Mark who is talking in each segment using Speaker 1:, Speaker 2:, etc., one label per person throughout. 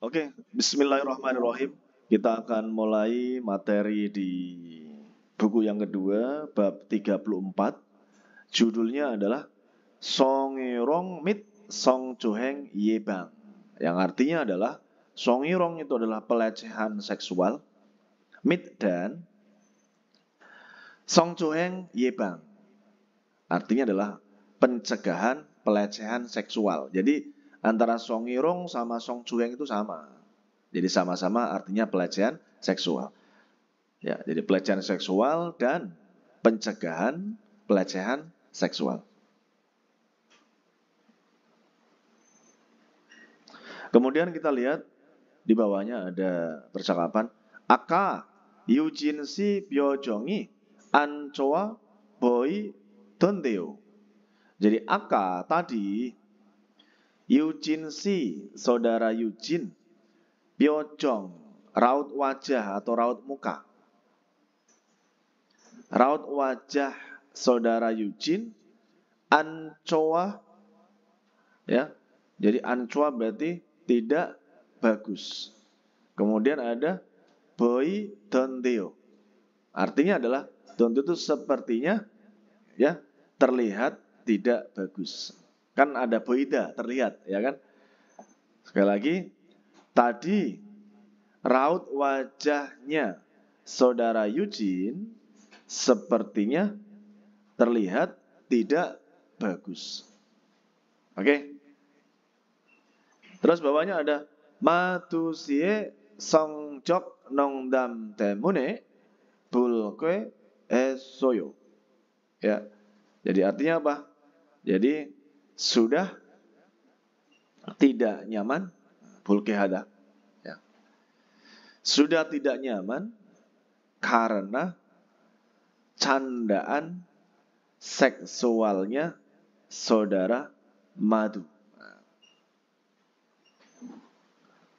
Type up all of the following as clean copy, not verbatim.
Speaker 1: Oke, bismillahirrahmanirrahim. Kita akan mulai materi di buku yang kedua, bab 34. Judulnya adalah Songirong mit Song Chuheng Yebang. Yang artinya adalah Songirong itu adalah pelecehan seksual, mit dan Song Chuheng Yebang. Artinya adalah pencegahan pelecehan seksual. Jadi antara Songirong sama Song Chuheng itu sama. Jadi sama-sama artinya pelecehan seksual. Ya, jadi pelecehan seksual dan pencegahan pelecehan seksual. Kemudian kita lihat di bawahnya ada percakapan Aka Yujin si Byojongi Ancoa Boy Dondeo. Jadi Aka tadi Yujin si saudara Yujin Byojong raut wajah atau raut muka. Raut wajah saudara Yujin Ancoa ya. Jadi Ancoa berarti tidak bagus. Kemudian ada Boy Dondeo. Artinya adalah Dondeo itu sepertinya ya terlihat tidak bagus. Kan ada boida terlihat ya kan. Sekali lagi tadi raut wajahnya saudara Eugene sepertinya terlihat tidak bagus. Oke. Terus bawahnya ada Matusie Songjok Nongdam Temune Bulkwe Esoyo. Ya. Jadi artinya apa? Jadi sudah tidak nyaman bulke hada. Ya. Sudah tidak nyaman karena candaan seksualnya saudara Madu.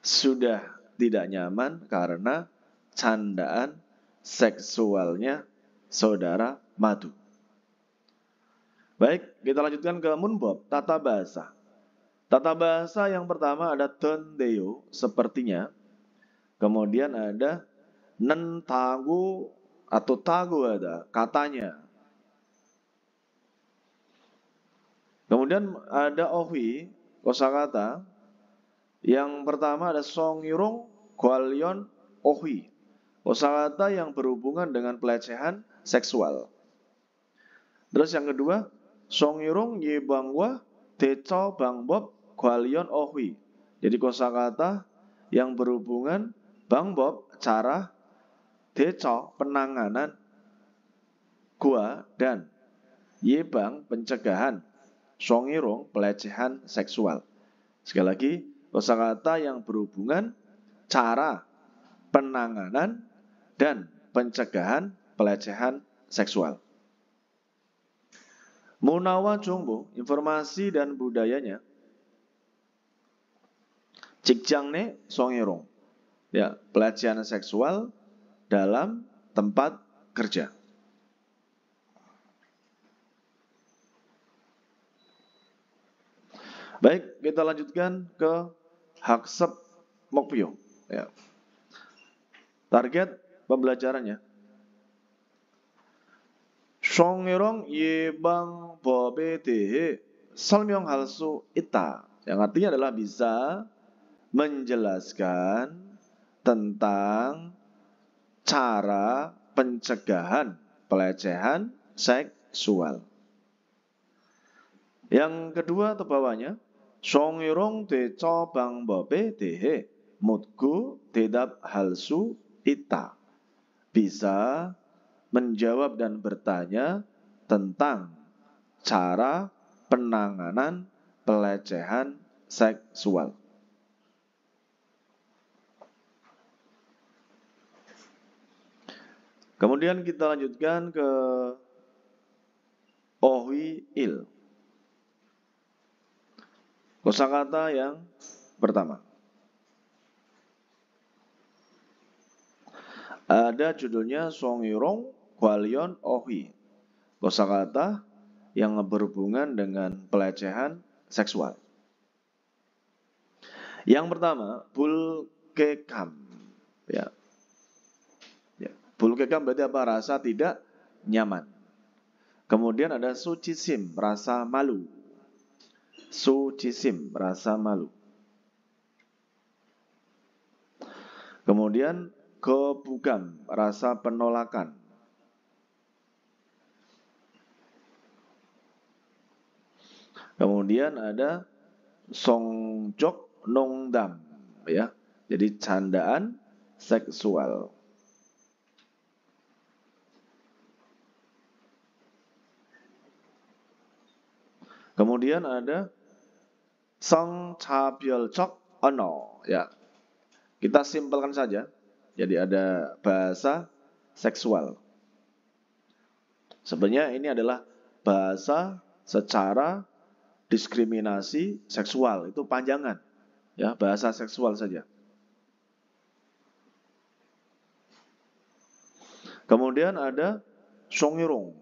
Speaker 1: Sudah tidak nyaman karena candaan seksualnya saudara Madu. Baik, kita lanjutkan ke munbob, tata bahasa. Tata bahasa yang pertama ada Dondeo, sepertinya. Kemudian ada nentagu atau tagu ada, katanya. Kemudian ada ohi, kosakata. Yang pertama ada songyurong, gwalyon, ohi. Kosakata yang berhubungan dengan pelecehan seksual. Terus yang kedua, songyurong yebangwa, deco bangbob, gwalyon, ohi. Jadi kosakata yang berhubungan bangbob, cara, deco, penanganan, gua, dan yebang, pencegahan, songirong, pelecehan seksual. Sekali lagi, kosakata yang berhubungan cara, penanganan, dan pencegahan pelecehan seksual. Munawa Jongbo, informasi dan budayanya. Cikjangne songirong. Ya, pelecehan seksual dalam tempat kerja. Baik, kita lanjutkan ke Haksep Mokpyo. Ya. Target pembelajarannya. Songirong yebang bobe dehe 설명할 수 있다. Yang artinya adalah bisa menjelaskan tentang cara pencegahan pelecehan seksual. Yang kedua atau bawahnya, Songirong deco bangbobe dehe mutku dedap halsu ita. Bisa menjawab dan bertanya tentang cara penanganan pelecehan seksual. Kemudian kita lanjutkan ke Ohi Il. Kosakata yang pertama. Ada judulnya Songirong Gwalyon Ohi. Kosakata yang berhubungan dengan pelecehan seksual. Yang pertama, bulkekam. Ya. Ya. Bulkekam berarti apa? Rasa tidak nyaman. Kemudian ada sucisim, rasa malu. Sucisim, rasa malu. Kemudian kebugam, rasa penolakan. Kemudian ada songjok nongdam, ya. Jadi candaan seksual. Kemudian ada song chabyolchok ono, ya. Kita simpelkan saja. Jadi ada bahasa seksual. Sebenarnya ini adalah bahasa secara diskriminasi seksual. Itu panjangan. Ya, bahasa seksual saja. Kemudian ada songyurung.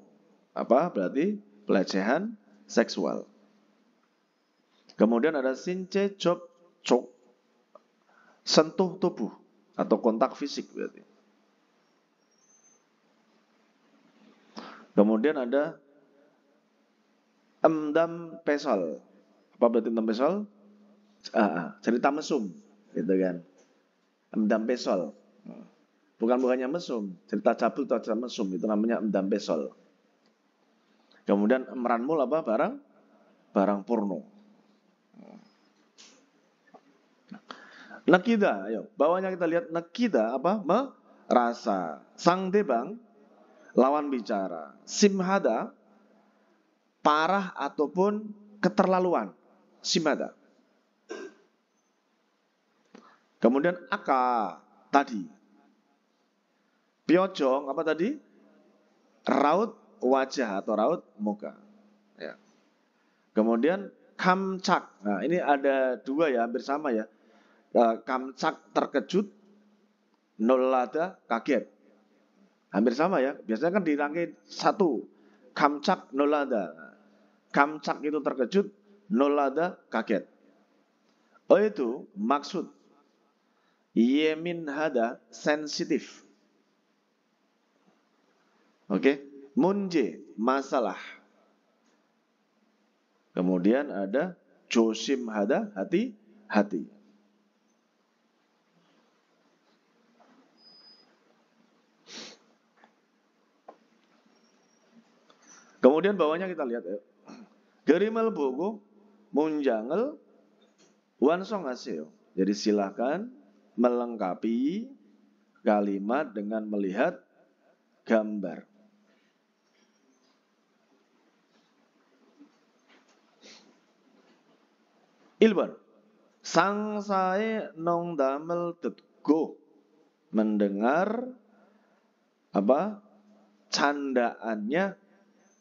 Speaker 1: Apa? Berarti pelecehan seksual. Kemudian ada since job cok, sentuh tubuh atau kontak fisik berarti. Kemudian ada emdam pesol. Apa berarti emdam pesol? Cerita mesum, gitu kan. Emdam pesol. Bukannya mesum, cerita cabul atau cerita mesum itu namanya emdam pesol. Kemudian emranmul apa? Barang porno. Nakida, ayo. Bawahnya kita lihat nakida apa? Merasa. Sang debang, lawan bicara. Simhada, parah ataupun keterlaluan. Simhada. Kemudian aka, tadi. Piojong, apa tadi? Raut wajah atau raut muka. Ya. Kemudian kamcak. Nah, ini ada dua ya, hampir sama ya. Kamcak terkejut, nolada kaget. Hampir sama ya. Biasanya kan dirangkai satu. Kamcak nolada. Kamcak itu terkejut, nolada kaget. Oh itu maksud. Yemin hada sensitif. Oke. Munje masalah. Kemudian ada josim hada hati-hati. Kemudian bawahnya kita lihat ya. Gerimal bogo munjangel wansong aseo. Jadi silahkan melengkapi kalimat dengan melihat gambar. Ilban sang sae nong damel tetgo mendengar apa candaannya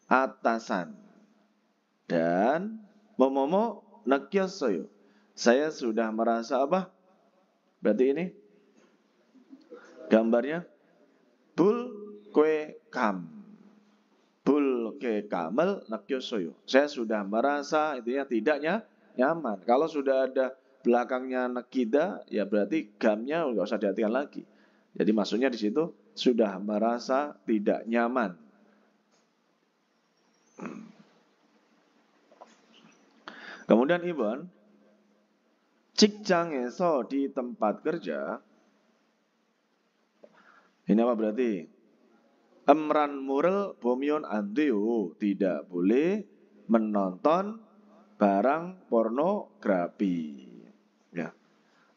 Speaker 1: atasan dan momomo nakyosoyo. Saya sudah merasa apa? Berarti ini gambarnya bul kue kam. Bul ke kamel nakyosoyo. Saya sudah merasa intinya tidaknya nyaman. Kalau sudah ada belakangnya nakida, ya berarti gamnya nggak usah dihatikan lagi. Jadi maksudnya di situ sudah merasa tidak nyaman. Kemudian Ibn, 직장에서 di tempat kerja. Ini apa berarti? Emran mural bomion andeo, tidak boleh menonton barang pornografi. Ya,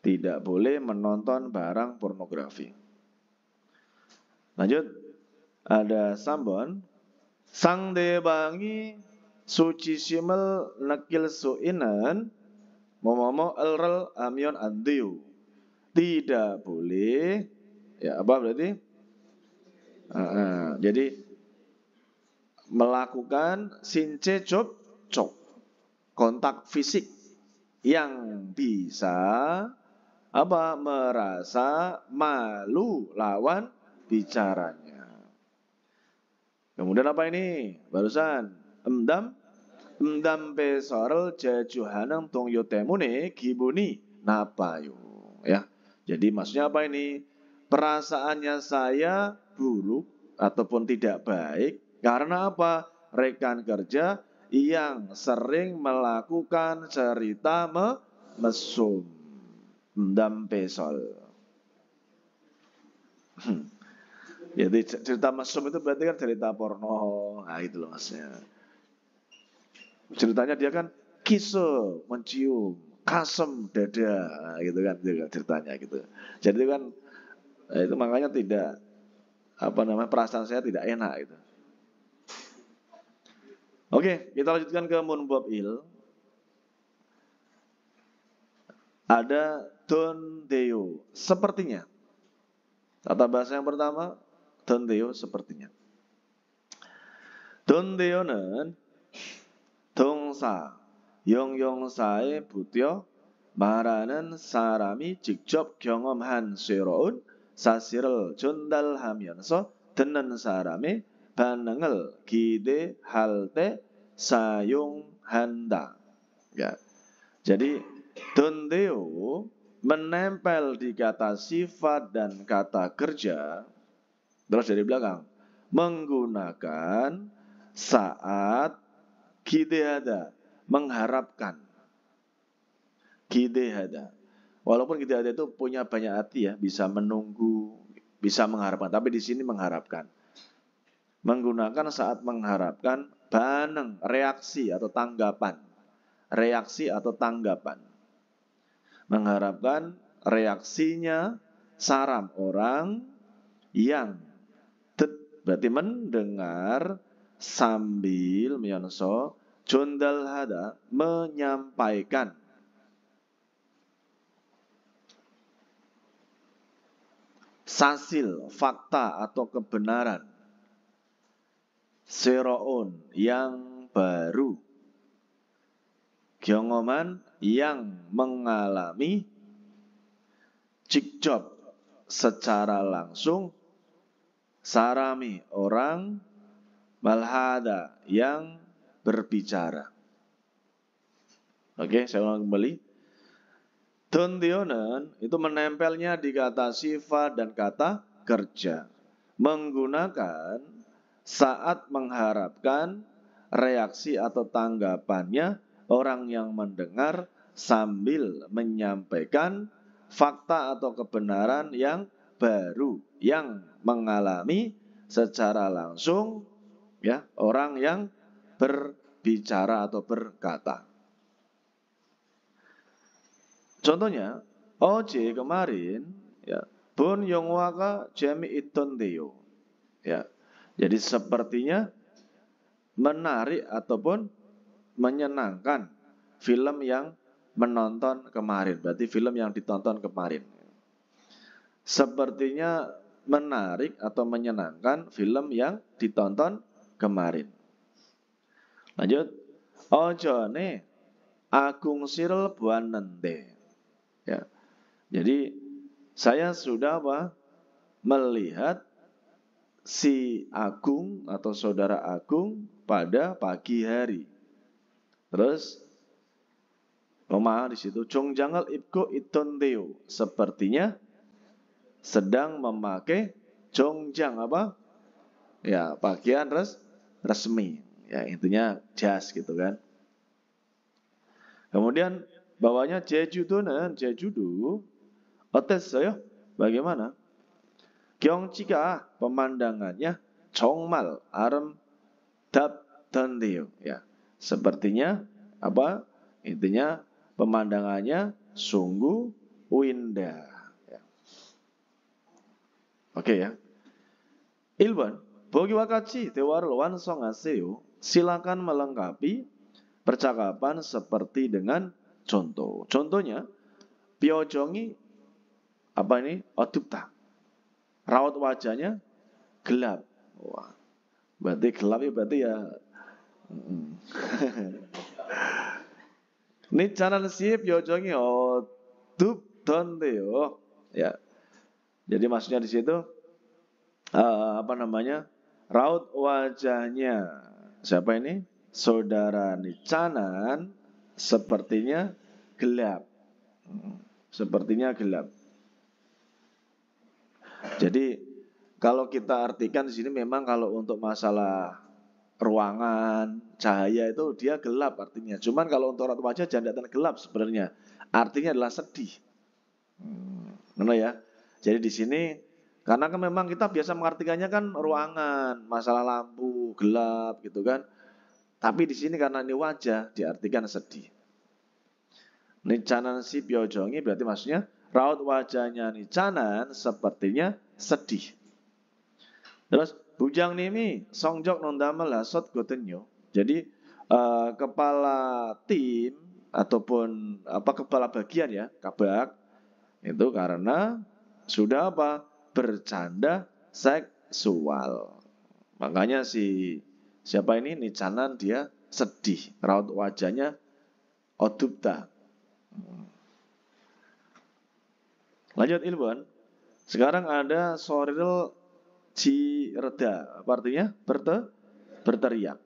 Speaker 1: tidak boleh menonton barang pornografi. Lanjut, ada sambon. 상대방이 수치심을 느낄 수 있는 뭐뭐뭐 elrel amion andeu. Tidak boleh. Ya, apa berarti? Jadi melakukan since job cok, kontak fisik yang bisa apa merasa malu lawan bicaranya. Kemudian apa ini? Barusan emdam pesorel jejuhanang tongyo temune gibuni napayo, ya. Jadi maksudnya apa ini? Perasaannya saya buruk ataupun tidak baik karena apa? Rekan kerja yang sering melakukan cerita mesum, mendam pesol. Jadi cerita mesum itu berarti kan cerita porno, nah itu loh maksudnya. Ceritanya dia kan kisah mencium, kasem dada, nah, gitu kan ceritanya gitu. Jadi itu kan itu makanya tidak perasaan saya tidak enak gitu. Oke, kita lanjutkan ke munbab il. Ada don deo, sepertinya. Tata bahasa yang pertama, don deo sepertinya. Don deo는 동사, 형용사의 붙여 말하는 사람이 직접 경험한 새로운 사실을 전달하면서 듣는 사람의 반응을 기대할 때 사용한다. Ya. Jadi dondeo menempel di kata sifat dan kata kerja. Terus dari belakang menggunakan saat kidehada, mengharapkan. Kidehada. Walaupun kidehada itu punya banyak arti ya, bisa menunggu, bisa mengharapkan. Tapi di sini mengharapkan. Menggunakan saat mengharapkan baneng, reaksi atau tanggapan. Reaksi atau tanggapan. Mengharapkan reaksinya saram orang yang berarti mendengar sambil miyonso jondal hada menyampaikan sasil fakta atau kebenaran seroon yang baru gyeongoman yang mengalami 직접 secara langsung sarami orang malhada yang berbicara. Oke, saya ulang kembali. Dondionen itu menempelnya di kata sifat dan kata kerja. Menggunakan saat mengharapkan reaksi atau tanggapannya orang yang mendengar sambil menyampaikan fakta atau kebenaran yang baru yang mengalami secara langsung ya orang yang berbicara atau berkata. Contohnya, oje kemarin ya, Bon Yongwaka Jemi Itondeyo. Ya. Jadi sepertinya menarik ataupun menyenangkan film yang menonton kemarin. Berarti film yang ditonton kemarin. Sepertinya menarik atau menyenangkan film yang ditonton kemarin. Lanjut. Ojone Agung Sirel Buanende. Ya. Jadi saya sudah melihat si Agung atau saudara Agung pada pagi hari. Terus Roma di situ Jongjangal Ibko Itondeo sepertinya sedang memakai jongjang apa? Ya, pakaian resmi. Ya, intinya jas gitu kan. Kemudian bawahnya Jejudo는 Jejudo. 어땠어요? Bagaimana? 경치가 pemandangannya 정말 아름답던데요. Ya, sepertinya apa? Intinya pemandangannya sungguh indah. Ya. Oke ya. 1번 보기와 같이 대화를 완성하세요. Silakan melengkapi percakapan seperti dengan contoh. Contohnya, 표정이 apa ini? 어둡다. Raut wajahnya gelap. Wah. Berarti gelap ya berarti ya. Ini jalan sih 표정이 어둡던데요. Ya. Jadi maksudnya di situ raut wajahnya siapa ini? Saudara Nicanan sepertinya gelap. sepertinya gelap. Jadi kalau kita artikan di sini memang kalau untuk masalah ruangan, cahaya itu dia gelap artinya. Cuman kalau untuk raut wajah jangan gelap sebenarnya. Artinya adalah sedih. Benar ya? Jadi di sini karena kan memang kita biasa mengartikannya kan ruangan, masalah lampu, gelap gitu kan. Tapi di sini karena ini wajah diartikan sedih. Nicanan si pyojongi berarti maksudnya raut wajahnya Nicanan sepertinya sedih. Terus bujang nimi songjok nondamel hasot gotenyo. Jadi kepala tim ataupun kepala bagian ya kabak itu karena sudah bercanda seksual. Makanya siapa ini Nicanan dia sedih, raut wajahnya odupta. Lanjut Ilmuwan. Sekarang ada soril cireda. Apa artinya? Berteriak.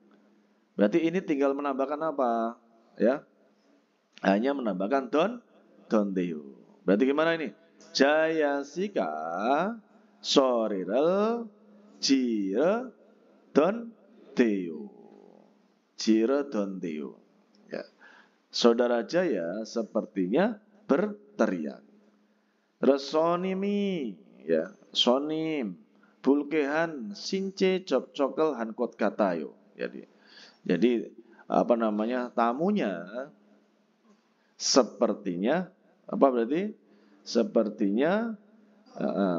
Speaker 1: Berarti ini tinggal menambahkan apa? Ya. Hanya menambahkan don deu. Berarti gimana ini? Jayasika soril cire don deu. Cire don deu. Ya. Saudara Jaya sepertinya berteriak. Terus sonimi, ya, sonim, bulkehan, since cokel hankot katayo. Jadi tamunya sepertinya berarti? Sepertinya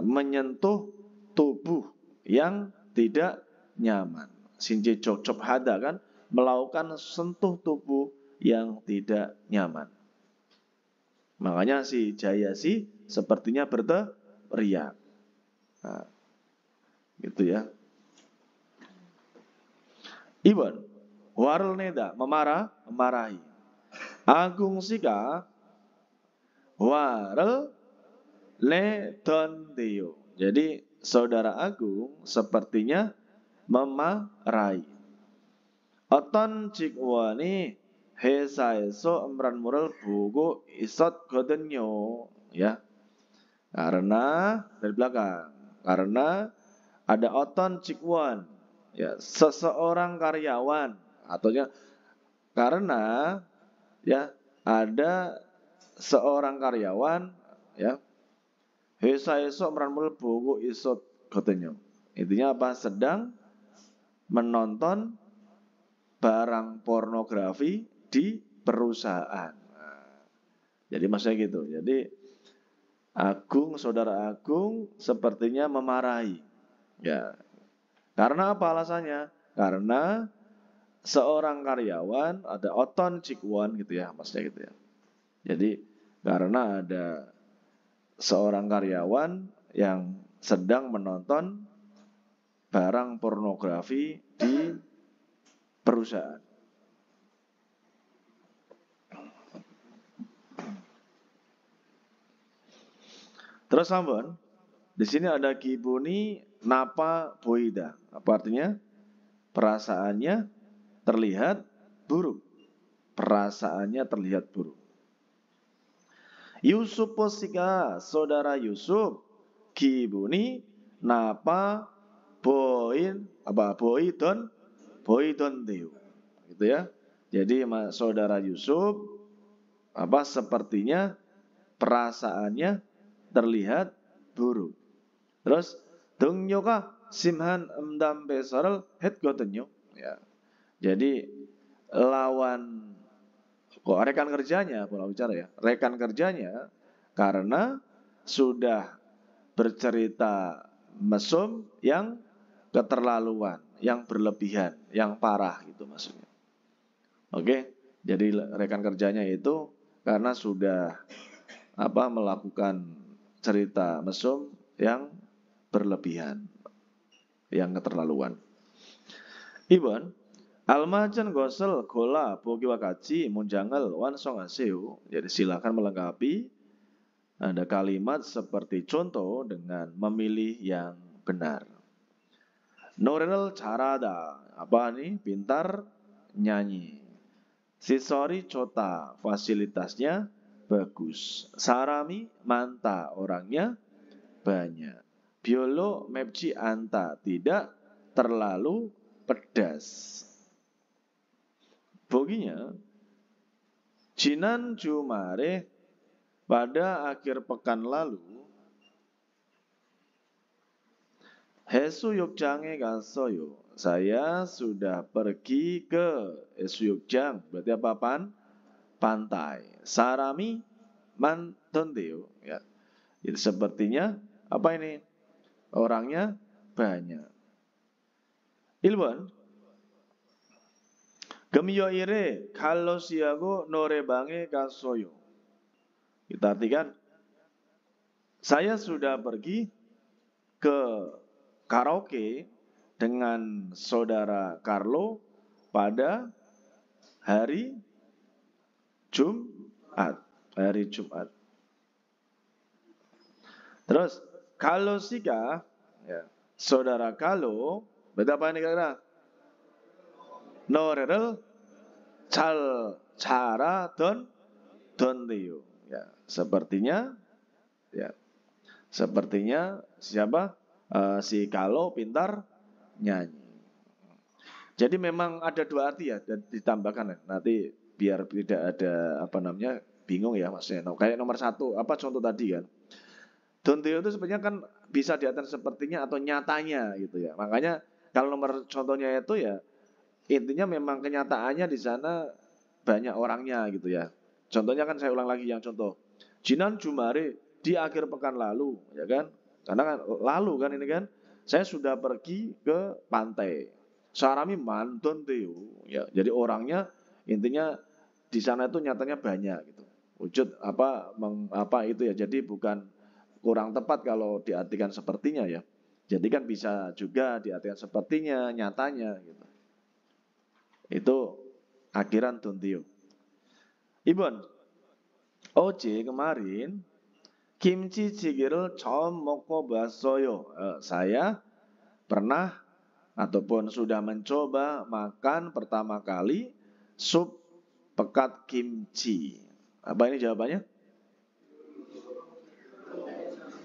Speaker 1: menyentuh tubuh yang tidak nyaman. Since cocok hada kan melakukan sentuh tubuh yang tidak nyaman. Makanya si Jayasi sepertinya berteriak. Nah, gitu ya. Iwan, warel neda memarahi. Agung sika warel ledon deo. Jadi saudara Agung sepertinya memarahi. Oton cikwani hesaeso emran mural buku isot godenyo ya. Karena dari belakang. Karena ada oton cikwan ya, seseorang karyawan ataunya karena ya ada seorang karyawan ya. Hesaeso emran mural buku isot godenyo. Intinya apa? Sedang menonton barang pornografi di perusahaan. Jadi maksudnya gitu. Jadi saudara Agung sepertinya memarahi. Ya. Karena apa alasannya? Karena seorang karyawan ada oton cikwon gitu ya, maksudnya gitu ya. Jadi karena ada seorang karyawan yang sedang menonton barang pornografi di perusahaan. Terus sampun, di sini ada kibuni napa boida. Apa artinya? Perasaannya terlihat buruk. Perasaannya terlihat buruk. Yusuf posika, saudara Yusuf, kibuni napa boidon deu. Gitu ya. Jadi saudara Yusuf sepertinya perasaannya terlihat buruk. Terus dengyoka simhan emdam besarel het gotenyo ya. Jadi lawan rekan kerjanya, pola bicara ya. Rekan kerjanya karena sudah bercerita mesum yang keterlaluan, yang berlebihan, yang parah gitu maksudnya. Oke, jadi rekan kerjanya itu karena sudah melakukan cerita mesum yang berlebihan, yang keterlaluan. Ibon, almajan gosel gola bogi wakaji munjangal wan song aseu. Jadi silakan melengkapi. Ada kalimat seperti contoh dengan memilih yang benar. Norel carada, pintar nyanyi. Sisori cota, fasilitasnya bagus. Sarami manta, orangnya banyak. Biolo mepci anta, tidak terlalu pedas. Boginya, Jinan Jumare pada akhir pekan lalu, Hesuyukjange gasoyo. Saya sudah pergi ke Hesuyukjang, berarti apa-apaan? Pantai. Sarami man tondeo, ya. Itu sepertinya apa ini? Orangnya banyak. Ilwan Gemyoire kalau siago norebange kasoyo. Kita artikan, saya sudah pergi ke karaoke dengan saudara Carlo pada hari Jumat. Terus kalau sika, ya, saudara Carlo, berarti apa ini kira-kira? Norel cal cara don dio. Ya, sepertinya siapa? Si Carlo pintar nyanyi. Jadi memang ada dua arti ya, dan ditambahkan ya. Nanti biar tidak ada bingung ya maksudnya. Kayak nomor satu, apa contoh tadi kan? Donteo itu sebenarnya kan bisa diartikan sepertinya atau nyatanya gitu ya. Makanya kalau nomor contohnya itu ya intinya memang kenyataannya di sana banyak orangnya gitu ya. Contohnya kan saya ulang lagi yang contoh. Jinan Jumare di akhir pekan lalu, ya kan? Karena kan lalu kan ini kan saya sudah pergi ke pantai. Sarami manton teo, ya. Jadi orangnya intinya di sana itu nyatanya banyak gitu. Wujud apa itu ya. Jadi bukan kurang tepat kalau diartikan sepertinya ya. Jadi kan bisa juga diartikan sepertinya, nyatanya gitu. Itu akhiran tontio. Ibon, Oce kemarin kimchi jjigae를 처음 먹고 봤어요. Saya pernah ataupun sudah mencoba makan pertama kali sup pekat kimchi. Apa ini jawabannya?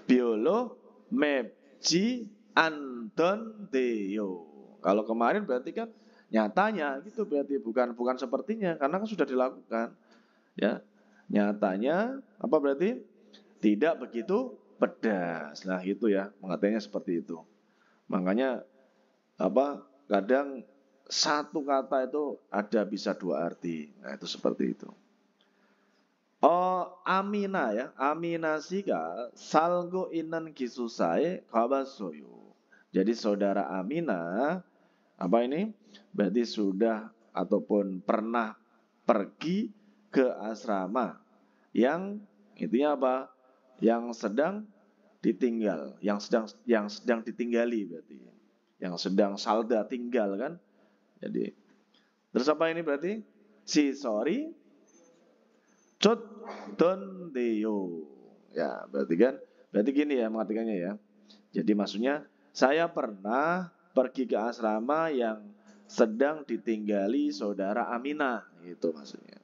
Speaker 1: Biolo mepji andon deo. Kalau kemarin berarti kan nyatanya gitu, berarti bukan sepertinya karena kan sudah dilakukan. Ya. Nyatanya apa berarti? Tidak begitu pedas. Nah, itu ya, pengertiannya seperti itu. Makanya kadang satu kata itu ada bisa dua arti. Nah, itu seperti itu. Amina ya, Amina sika salgo inan kisusae kabasoyo. Jadi saudara Amina apa ini? Berarti sudah ataupun pernah pergi ke asrama yang intinya apa? Yang sedang ditinggal, yang sedang ditinggali berarti. Yang sedang salda tinggal kan? Jadi terus apa ini berarti? Si sorry Cot don deo. Ya, berarti gini ya mengartikannya ya. Jadi maksudnya saya pernah pergi ke asrama yang sedang ditinggali saudara Aminah, gitu maksudnya.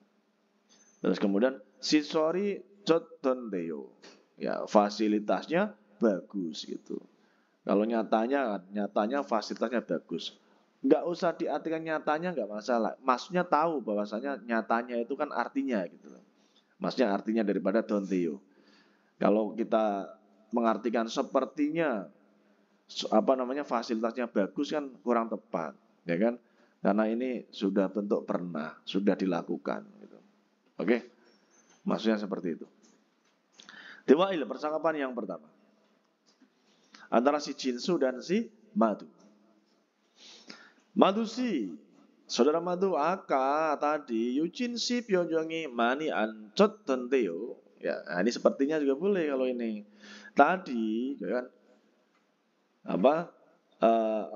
Speaker 1: Terus kemudian si sorry cot don deo. Ya, fasilitasnya bagus gitu. Kalau nyatanya fasilitasnya bagus. Nggak usah diartikan nyatanya nggak masalah. Maksudnya tahu bahwasanya nyatanya itu kan artinya gitu. Maksudnya artinya daripada donteo. Kalau kita mengartikan sepertinya fasilitasnya bagus kan kurang tepat, ya kan? Karena ini sudah bentuk pernah, sudah dilakukan gitu. Oke? Maksudnya seperti itu. Dewail percakapan yang pertama antara si Jinsu dan si Madu. Madu si saudara Madu aka tadi Yujin si Pyongyongi mani ancot tenteo. Ya, nah ini sepertinya juga boleh kalau ini. Tadi ya kan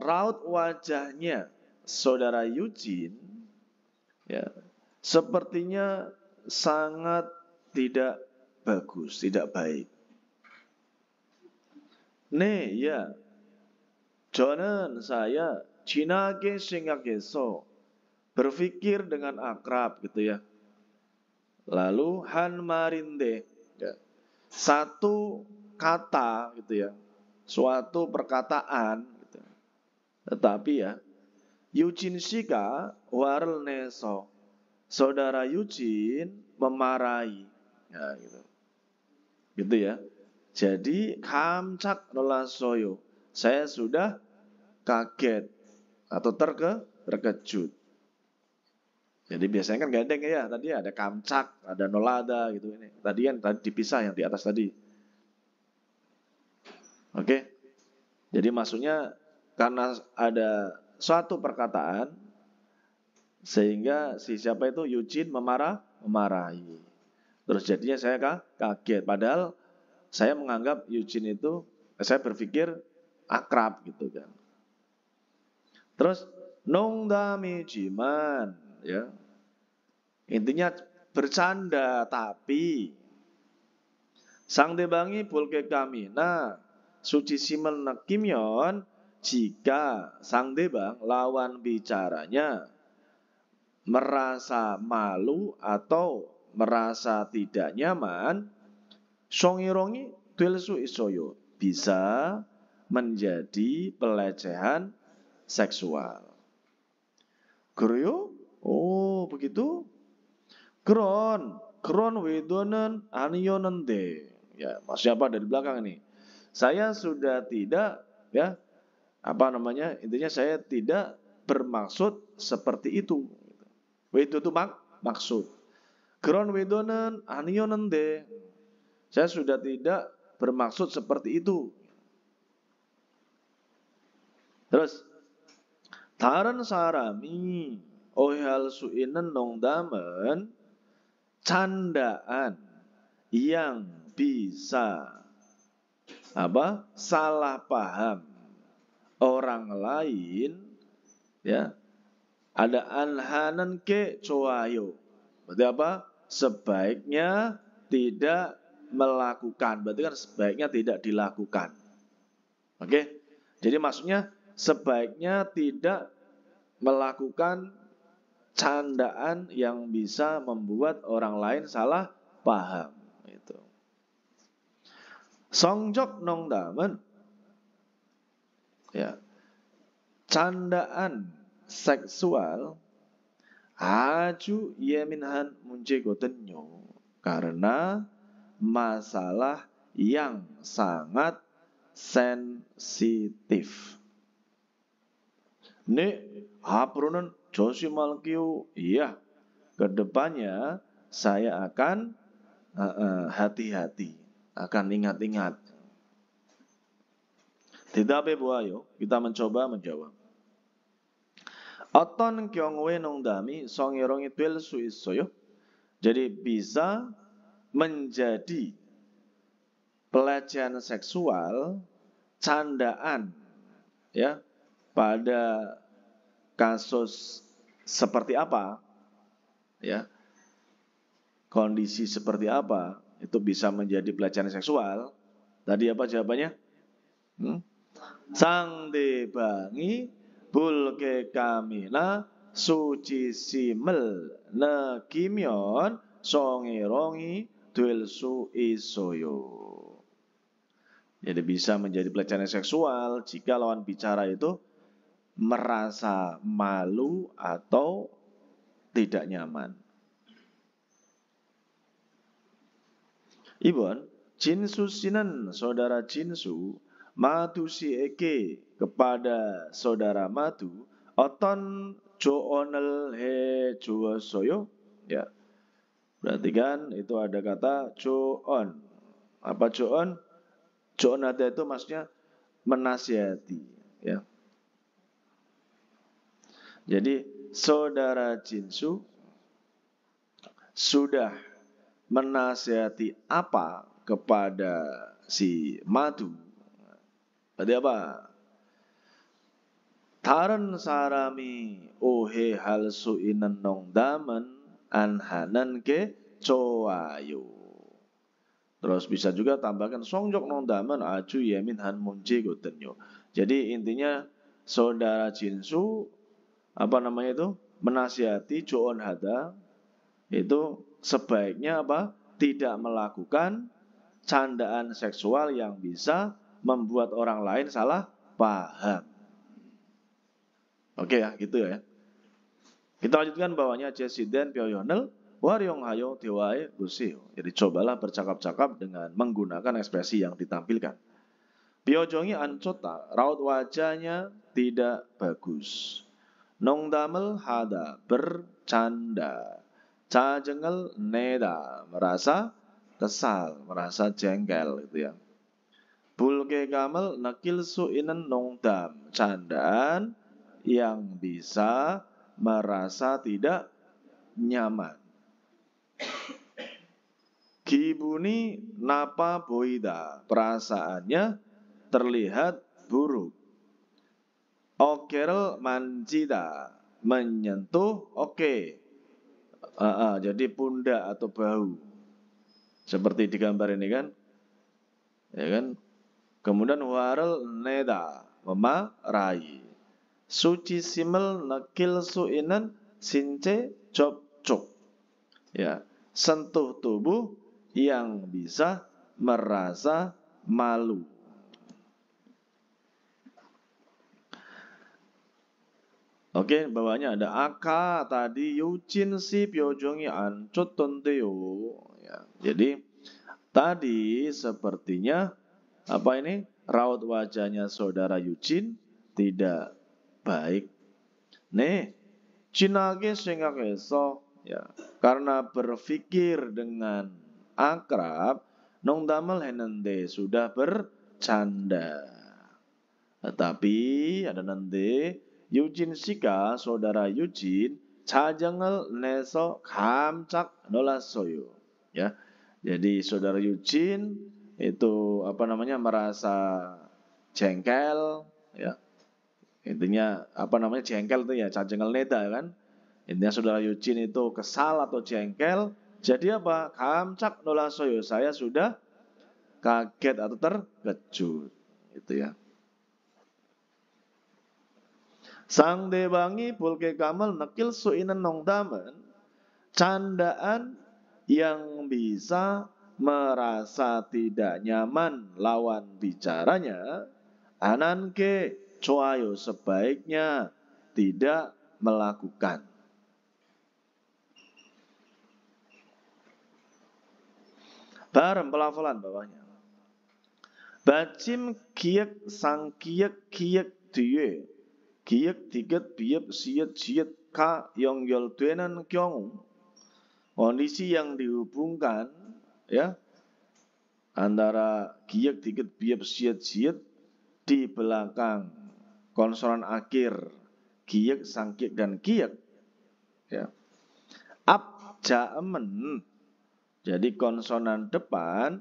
Speaker 1: raut wajahnya saudara Yujin ya sepertinya sangat tidak bagus, tidak baik. 네, ya. 저는 saya 진하게 생각해서 berpikir dengan akrab gitu ya. Lalu han marinde, ya. Satu kata gitu ya, suatu perkataan gitu. Tetapi ya, Eugene Shika warel neso, saudara Eugene memarahi, ya, gitu. Gitu ya. Jadi kamcak nolasoyo, saya sudah kaget atau terkejut. Jadi biasanya kan gandeng ya, tadi ada kamcak, ada nolada gitu ini. Tadi kan tadi dipisah yang di atas tadi. Oke. Jadi maksudnya karena ada suatu perkataan sehingga si siapa itu Eugene memarahi. Terus jadinya saya kaget. Padahal saya menganggap Eugene itu, saya berpikir akrab gitu kan. Terus nongdami jiman, ya. Intinya bercanda, tapi 상대방이 볼게 kamina suci simel nakimyon, jika 상대방 lawan bicaranya merasa malu atau merasa tidak nyaman, songirongi delsu isoyo, bisa menjadi pelecehan seksual. Kruyo? Oh, begitu? 그런 외도는 아니었는데. Ya, maksudnya apa dari belakang ini? Saya sudah tidak, ya, apa namanya? Intinya saya tidak bermaksud seperti itu. Wedo itu maksud. 그런 외도는 아니었는데. Saya sudah tidak bermaksud seperti itu. Terus 다른 사람이 오해할 수 있는 농담은 candaan yang bisa salah paham orang lain, ya, ada anhanan ke coayo, berarti apa, sebaiknya tidak melakukan, berarti kan sebaiknya tidak dilakukan. Oke, jadi maksudnya sebaiknya tidak melakukan candaan yang bisa membuat orang lain salah paham. Itu. Songjok nongdamen, ya, candaan seksual aju yeminhan munjegotenyo, karena masalah yang sangat sensitif. Nih, hapurunan 조심할게요. Iya, kedepannya saya akan hati-hati, akan ingat-ingat. Tidak bebuayo, kita mencoba menjawab. 어떤 경우에 농담이 성희롱이 될 수 있어요? Jadi bisa menjadi pelecehan seksual, candaan, ya, pada kasus seperti apa, ya, kondisi seperti apa itu bisa menjadi pelecehan seksual. Tadi apa jawabannya? 상대방이 볼게 kamina suci simel nakimion 성희롱이 될 수 있어요. Jadi bisa menjadi pelecehan seksual jika lawan bicara itu merasa malu atau tidak nyaman. Ibon, Jinsu Sinan, saudara Jinsu, Madu si Eke kepada saudara Madu, Oton Joonel he Juosoyo, ya. Berarti kan itu ada kata Joon. Apa Joon? Joon ada itu maksudnya menasihati, ya. Jadi saudara Jinsu sudah menasihati apa kepada si Madu? Berarti apa? Taran sarami 오해할 수 있는 농담은 안 하는 게 좋아요. Terus bisa juga tambahkan songjok 농담은 아주 예민한 문제거든요. Jadi intinya saudara Jinsu apa namanya itu menasihati Joon Hada itu sebaiknya apa? Tidak melakukan candaan seksual yang bisa membuat orang lain salah paham. Oke ya, gitu ya. Kita lanjutkan bawahnya Jesiden Pyoyonel Waryong Hayo Dewae Busio. Jadi cobalah bercakap-cakap dengan menggunakan ekspresi yang ditampilkan. Pyojongi ancota, raut wajahnya tidak bagus. Nongdamel hada, bercanda. Cajengel neda, merasa kesal, merasa jengkel gitu ya. Bulke kamel nakil suinen nongdam, candaan yang bisa merasa tidak nyaman. Gibuni napa boida, perasaannya terlihat buruk. Okerel manjida, menyentuh oke. Jadi pundak atau bahu. Seperti di gambar ini kan. Ya kan? Kemudian warel neda, memarahi. Suci simel nakil suinan since job cok. Ya, sentuh tubuh yang bisa merasa malu. Oke, bawahnya ada aka tadi Yucin si Pyojongi ancut tonteyo. Ya, jadi tadi sepertinya apa ini raut wajahnya saudara Yucin tidak baik. Nih, Cinage sengakeso ya, karena berpikir dengan akrab, nongdamel henende sudah bercanda. Tetapi ada nanti Eugene Shika, saudara Eugene, 자정을 내서 깜짝 놀랐어요. Ya, jadi saudara Eugene itu apa namanya merasa jengkel, ya. Intinya apa namanya jengkel itu ya, 자정을 내다 kan. Intinya saudara Eugene itu kesal atau jengkel. Jadi apa? 깜짝 놀랐어요. Saya sudah kaget atau terkejut. Itu ya. Sangdebangi bulke kamal nakil suinan nongdamen, candaan yang bisa merasa tidak nyaman lawan bicaranya, ananke coayo sebaiknya tidak melakukan. Bareng pelafalan bawahnya. Bacim kiek sang kiek 뒤에 기역, 디귿, 비읍, siet, jiet, ka yang yoldenan kyong, kondisi yang dihubungkan ya antara giyak, diget, biap, siet, jiet di belakang konsonan akhir giyak, sangkik dan giyak ya. Abja'amen, jadi konsonan depan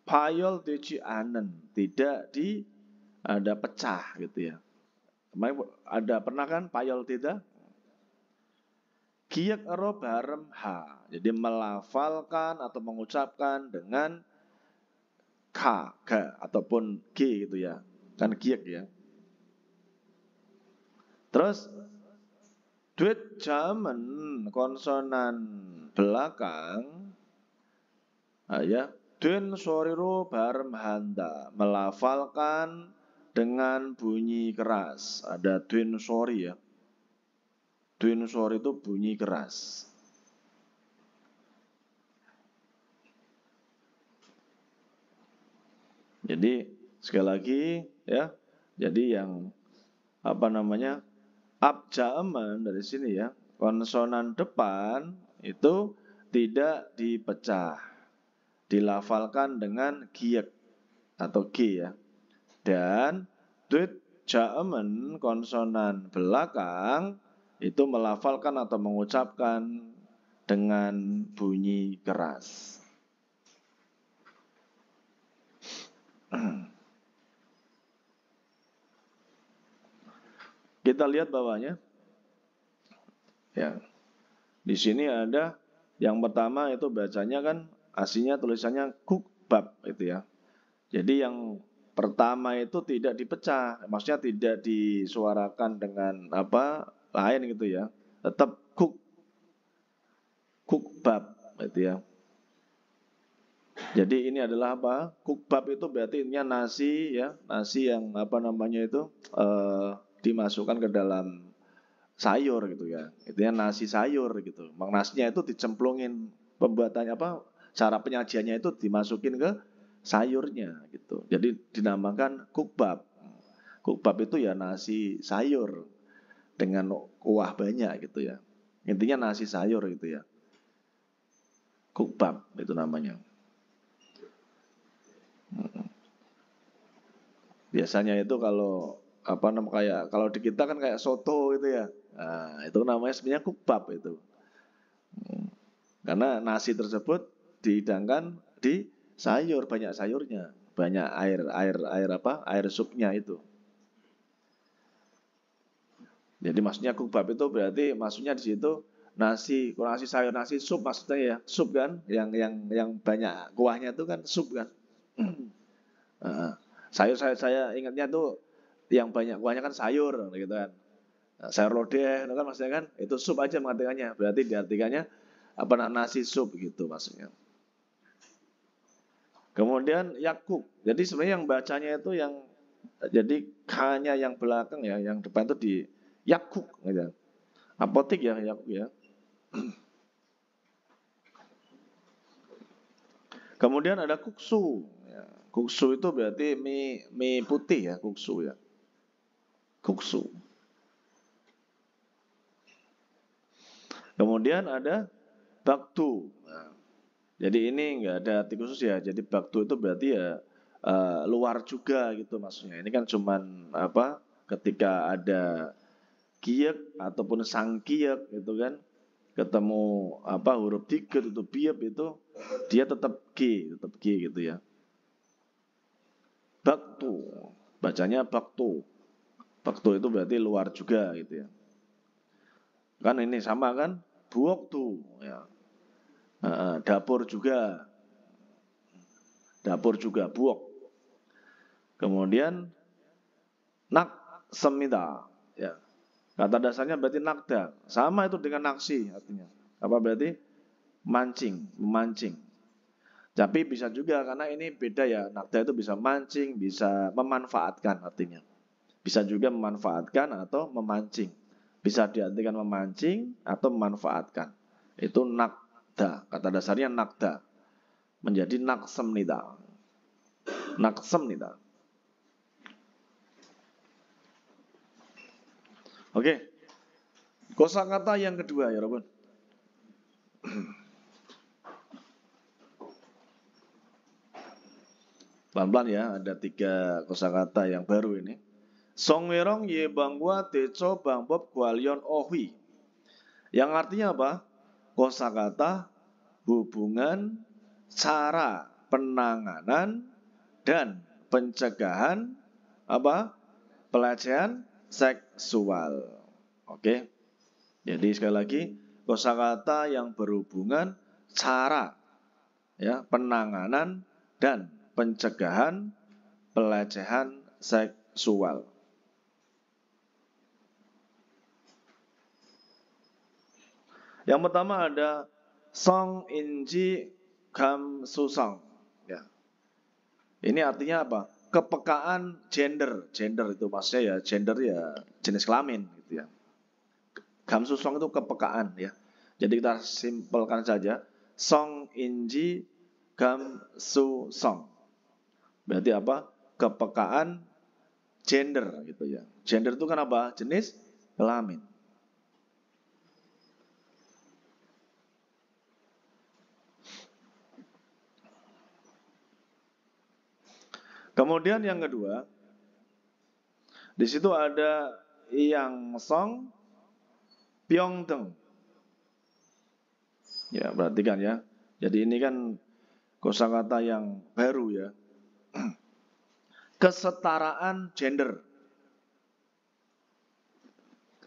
Speaker 1: payol deji anen, tidak ada pecah gitu ya. Ada pernah kan payol tidak? Giyak ero barem ha. Jadi melafalkan atau mengucapkan dengan ka ataupun g gitu ya. Kan giyak ya. Terus duit jaman konsonan belakang ya. Duen soriru barem handa, melafalkan dengan bunyi keras. Ada duen sori ya. Duen sori itu bunyi keras. Jadi sekali lagi ya. Jadi yang apa namanya? Abja'aman dari sini ya. Konsonan depan itu tidak dipecah. Dilafalkan dengan giyak atau g ya. Dan duit ja'amen konsonan belakang itu melafalkan atau mengucapkan dengan bunyi keras. Kita lihat bawahnya. Ya. Di sini ada yang pertama itu bacanya kan aslinya tulisannya kukbab itu ya. Jadi yang pertama itu tidak dipecah, maksudnya tidak disuarakan dengan apa lain gitu ya. Tetap kukbab gitu ya. Jadi ini adalah apa? Kukbab itu berarti intinya nasi ya, nasi yang apa namanya itu dimasukkan ke dalam sayur gitu ya. Intinya nasi sayur gitu. Nasinya itu dicemplungin, pembuatannya apa? Cara penyajiannya itu dimasukin ke sayurnya gitu. Jadi dinamakan kukbab. Kukbab itu ya nasi sayur dengan kuah banyak gitu ya. Intinya nasi sayur gitu ya. Kukbab itu namanya. Biasanya itu kalau apa namanya kayak kalau di kita kan kayak soto gitu ya. Nah, itu namanya sebenarnya kukbab itu. Karena nasi tersebut dihidangkan di sayur, banyak sayurnya, banyak air apa? Air supnya itu. Jadi maksudnya kukbab itu berarti maksudnya di situ nasi sayur, nasi sup maksudnya ya, sup kan, yang banyak kuahnya itu kan sup kan. Nah, sayur saya ingatnya tuh yang banyak kuahnya kan sayur gitu kan. Nah, sayur lodeh itu kan maksudnya kan itu sup aja mengartikannya. Berarti diartikannya apa nasi sup gitu maksudnya. Kemudian yakuk. Jadi sebenarnya yang bacanya itu yang jadi k-nya yang belakang ya, yang depan itu di yakuk gitu. Apotik ya yakuk ya. Kemudian ada kuksu. Ya, kuksu itu berarti mie putih ya, kuksu ya. Kuksu. Kemudian ada baktu. Nah, jadi ini nggak ada arti khusus ya. Jadi baktu itu berarti ya luar juga gitu maksudnya. Ini kan cuman apa? Ketika ada kiek ataupun sang kiek gitu kan, ketemu apa huruf tiket itu biep itu dia tetap g gitu ya. Baktu, bacanya baktu. Baktu itu berarti luar juga gitu ya. Kan ini sama kan? Buok tuh ya. Dapur juga. Dapur juga buok. Kemudian nak semida ya. Kata dasarnya berarti nakda. Sama itu dengan naksi artinya. Apa berarti? Mancing, memancing. Tapi bisa juga karena ini beda ya. Nakda itu bisa mancing, bisa memanfaatkan artinya. Bisa juga memanfaatkan atau memancing. Bisa diartikan memancing atau memanfaatkan. Itu nakda. Kata dasarnya nakda. Menjadi naksemnida. Naksemnida. Oke. Kosakata yang kedua ya Robun. Pelan-pelan ya, ada 3 kosakata yang baru ini. Songwerong ye bangwa teco bangbob gwalyon ohui. Yang artinya apa? Kosakata hubungan, cara penanganan dan pencegahan apa? Pelecehan seksual. Oke. Jadi sekali lagi kosakata yang berhubungan cara ya, penanganan dan pencegahan pelecehan seksual. Yang pertama ada Song Inji Gam Susong. Ya. Ini artinya apa? Kepekaan gender. Gender itu maksudnya ya gender ya jenis kelamin gitu ya. Gam Susong itu kepekaan ya. Jadi kita simpelkan saja. Song Inji Gam Susong. Berarti apa? Kepekaan gender gitu ya. Gender itu kan apa? Jenis kelamin. Kemudian yang kedua, di situ ada Yang Song Pyeongdeng. Ya, perhatikan ya. Jadi ini kan kosakata yang baru ya. Kesetaraan gender.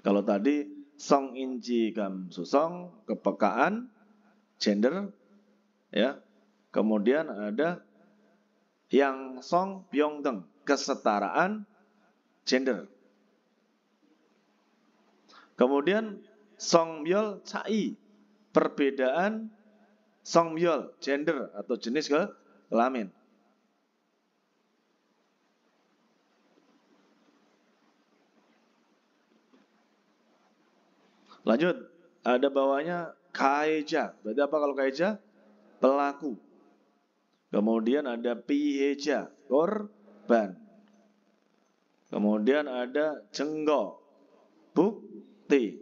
Speaker 1: Kalau tadi Song Inji Gam Susong, kepekaan gender ya. Kemudian ada Yang Song Pyeongdeng, kesetaraan gender. Kemudian Song Byul Chai, perbedaan Songmyeol, gender atau jenis kelamin. Lanjut, ada bawahnya kaeja. Berarti apa kalau kaeja? Pelaku. Kemudian ada piheja, korban. Kemudian ada jenggo, bukti.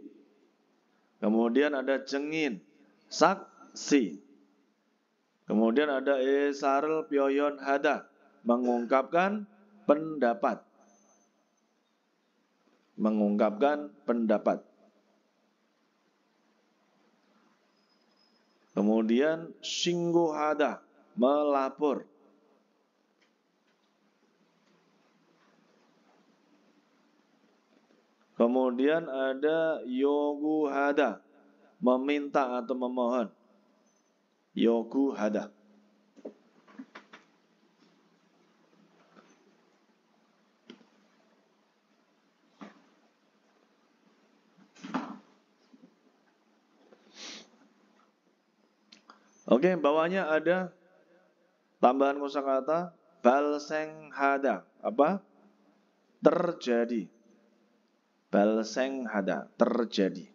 Speaker 1: Kemudian ada jengin, saksi. Kemudian ada esarel pyoyon hada, mengungkapkan pendapat. Mengungkapkan pendapat. Kemudian singguhada, melapor. Kemudian ada yoguhada, meminta atau memohon. Yoguhada. Oke, bawahnya ada tambahan kosakata balsenghada. Apa? Terjadi. Balsenghada, terjadi.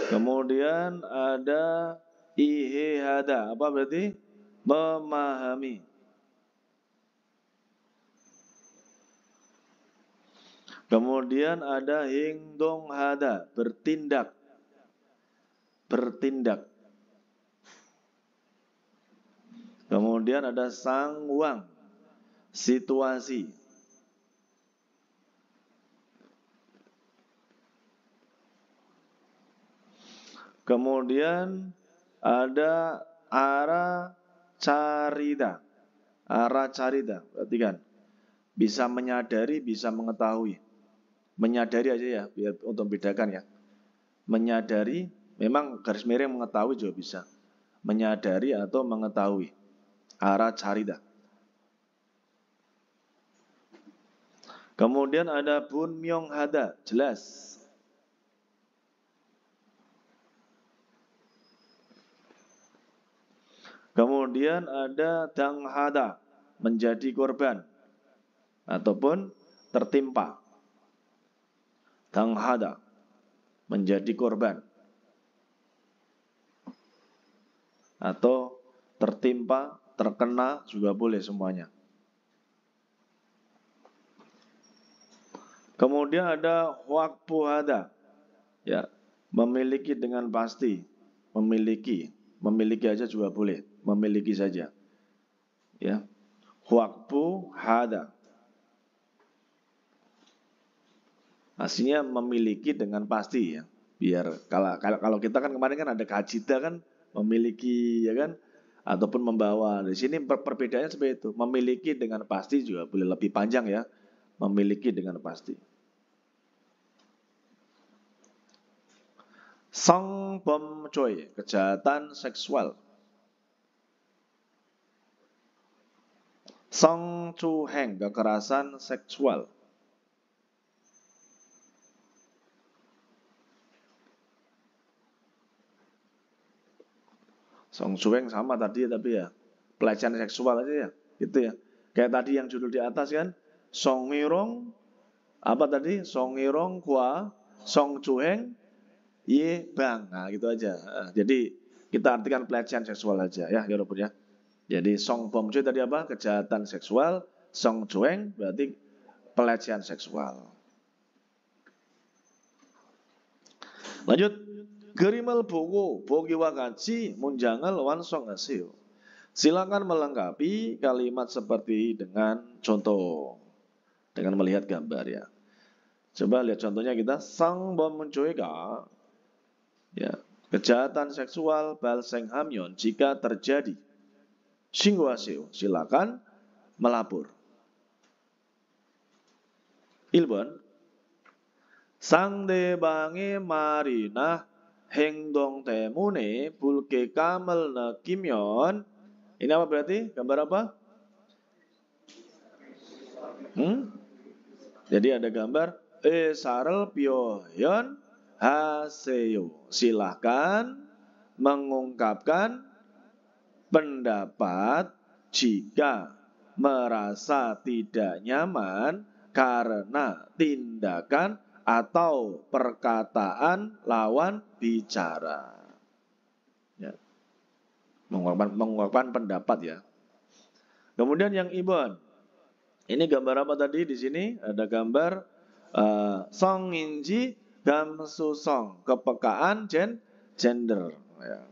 Speaker 1: Kemudian ada ihehada. Apa berarti? Memahami. Kemudian ada hingdonghada, bertindak. Bertindak. Kemudian ada sangwang, situasi. Kemudian ada ara carida. Ara carida, perhatikan. Bisa menyadari, bisa mengetahui. Menyadari aja ya, biar untuk bedakan ya. Menyadari, memang garis miring mengetahui juga bisa. Menyadari atau mengetahui. Ara carida. Kemudian ada bun myong hada, jelas. Kemudian ada danghada, menjadi korban ataupun tertimpa. Danghada, menjadi korban atau tertimpa, terkena juga boleh semuanya. Kemudian ada wakpuhada, ya, memiliki dengan pasti, memiliki aja juga boleh, memiliki saja, ya, wakpuhada, aslinya memiliki dengan pasti ya, biar kalau kita kan kemarin kan ada kajida kan memiliki ya kan, ataupun membawa. Di sini perbedaannya seperti itu, memiliki dengan pasti juga boleh lebih panjang ya, memiliki dengan pasti. Sang bom coy, kejahatan seksual. Sang cuheng, kekerasan seksual. Sang cuheng sama tadi tapi ya pelecehan seksual aja ya, gitu ya. Kayak tadi yang judul di atas kan, song mirong apa tadi? Song mirong kwa, song cuheng ye bang, nah gitu aja. Jadi kita artikan pelecehan seksual aja ya, walaupun ya. Jadi song bom cuy tadi apa? Kejahatan seksual. Song cueng berarti pelecehan seksual. Lanjut. Gerimal bogo, bogiwa kaci, munjangal wansong asio. Silakan melengkapi kalimat seperti dengan contoh. Dengan melihat gambar ya. Coba lihat contohnya kita. Sang bom mencueka. Ya, kejahatan seksual balseng hamyon jika terjadi. Singguasio, silakan melapor. Ilbon, 상대방의 말이나 행동 때문에 불쾌감을 느끼면, ini apa berarti? Gambar apa? Jadi ada gambar esarel pyoyon haseyo. Silahkan mengungkapkan pendapat jika merasa tidak nyaman karena tindakan atau perkataan lawan bicara. Ya. Mengungkapkan pendapat ya. Kemudian yang ibon. Ini gambar apa tadi di sini? Ada gambar song inji gamsu song, kepekaan gender. Ya.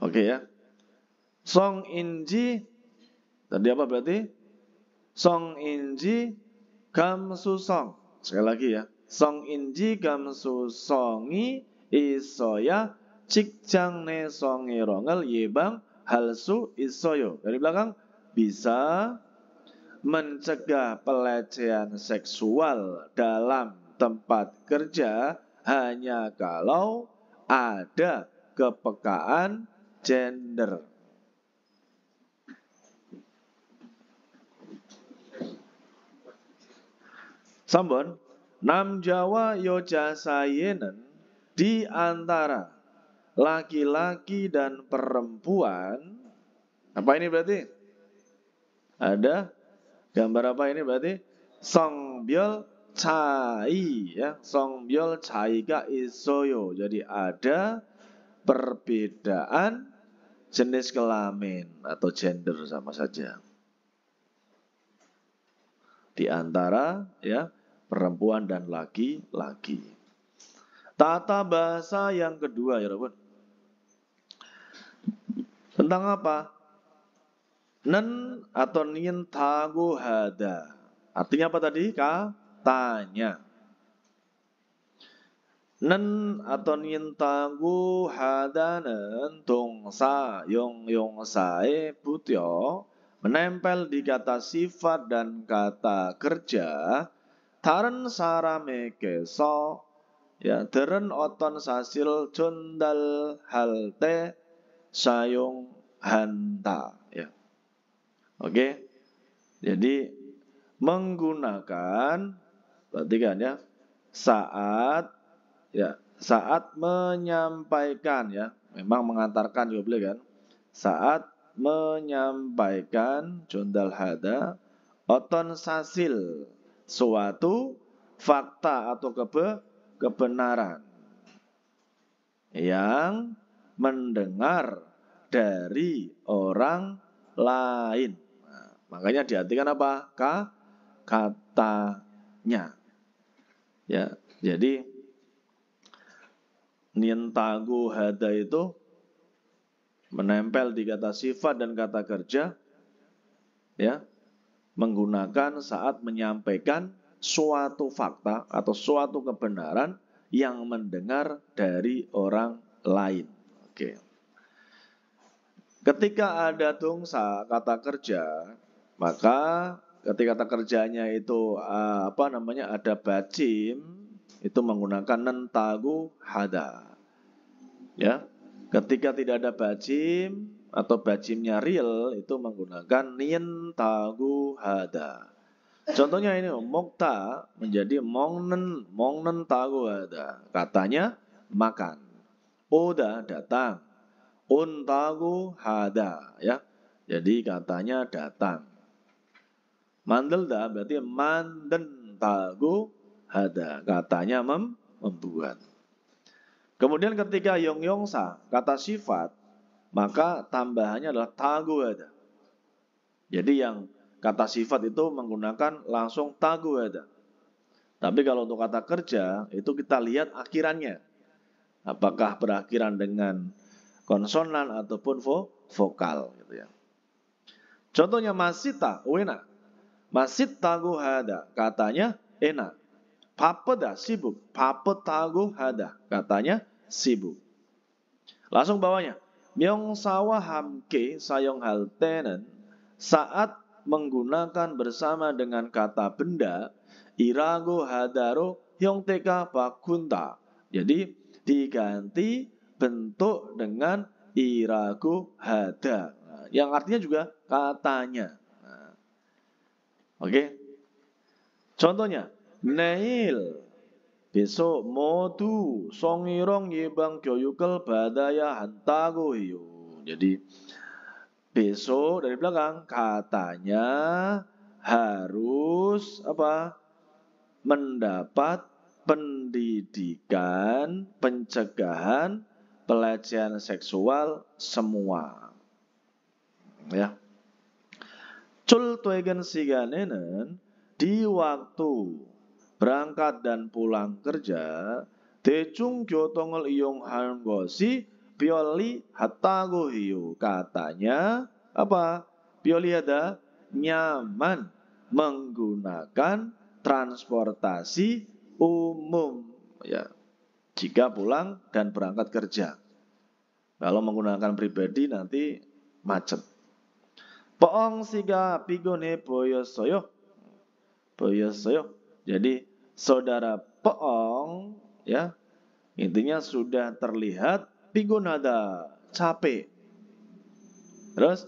Speaker 1: Oke ya. Song inji tadi apa berarti? Song inji gamsu song. Sekali lagi ya. Song inji gamsu songi isoya cikjang ne songi rongel yebang halsu isoyo. Dari belakang bisa mencegah pelecehan seksual dalam tempat kerja hanya kalau ada kepekaan gender. Sambon, nam Jawa yoja sayenen di antara laki-laki dan perempuan. Apa ini berarti? Ada gambar apa ini berarti? Songbyol cai ya, songbyol cai ga isoyo. Jadi ada perbedaan jenis kelamin atau gender sama saja. Di antara ya perempuan dan laki-laki. Tata bahasa yang kedua ya Rabun. Tentang apa? Nen atau nien tagu hada. Artinya apa tadi? Katanya. Nen atau nien tagu hada nen tungsa yong sae putyo menempel di kata sifat dan kata kerja. Taren sarame keso ya deren oton sasil jondal halte sayung hanta ya. Oke, jadi menggunakan, perhatikan ya, saat menyampaikan ya, memang mengantarkan juga boleh kan, saat menyampaikan jondal hada, oton sasil suatu fakta atau kebenaran yang mendengar dari orang lain. Makanya diartikan apa? Katanya. Ya, jadi nientagu hada itu menempel di kata sifat dan kata kerja ya, menggunakan saat menyampaikan suatu fakta atau suatu kebenaran yang mendengar dari orang lain. Oke. Ketika ada tungsa kata kerja, maka ketika kata kerjanya itu ada bacim, itu menggunakan nentagu hada. Ya. Ketika tidak ada bacim atau bacimnya real, itu menggunakan nentagu hada. Contohnya ini mokta menjadi mongnen tagu hada. Katanya makan. Oda datang. Untagu hada ya. Jadi katanya datang. Mandelda berarti manden tagu hada. Katanya membuat. Kemudian ketika yongsa kata sifat, maka tambahannya adalah tagu hada. Jadi yang kata sifat itu menggunakan langsung tagu hada. Tapi kalau untuk kata kerja itu kita lihat akhirannya. Apakah berakhiran dengan konsonan ataupun vokal gitu ya. Contohnya masita wena. Masit tagu hada katanya enak. Papeda sibuk. Papet tagu hada katanya sibuk. Langsung bawahnya. Myong sawah hamke sayong haltenen saat menggunakan bersama dengan kata benda irago hadaro hyong teka bakunta. Jadi diganti bentuk dengan irago hada. Nah, yang artinya juga katanya. Nah, oke. Contohnya, Neil besok modu songirong yebang 교육을 받아야 한다고 해요. Jadi besok dari belakang katanya harus apa? Mendapat pendidikan pencegahan pelecehan seksual semua. Ya. 출퇴근 시간에는 di waktu berangkat dan pulang kerja 대중교통을 이용하는 것이 편리하다고 해요. Katanya apa? 편리하다 nyaman menggunakan transportasi umum ya jika pulang dan berangkat kerja. Kalau menggunakan pribadi nanti macet. Poong siga pigone boyossoyo. Boyossoyo. Jadi saudara Poong ya intinya sudah terlihat pigonada capek. Terus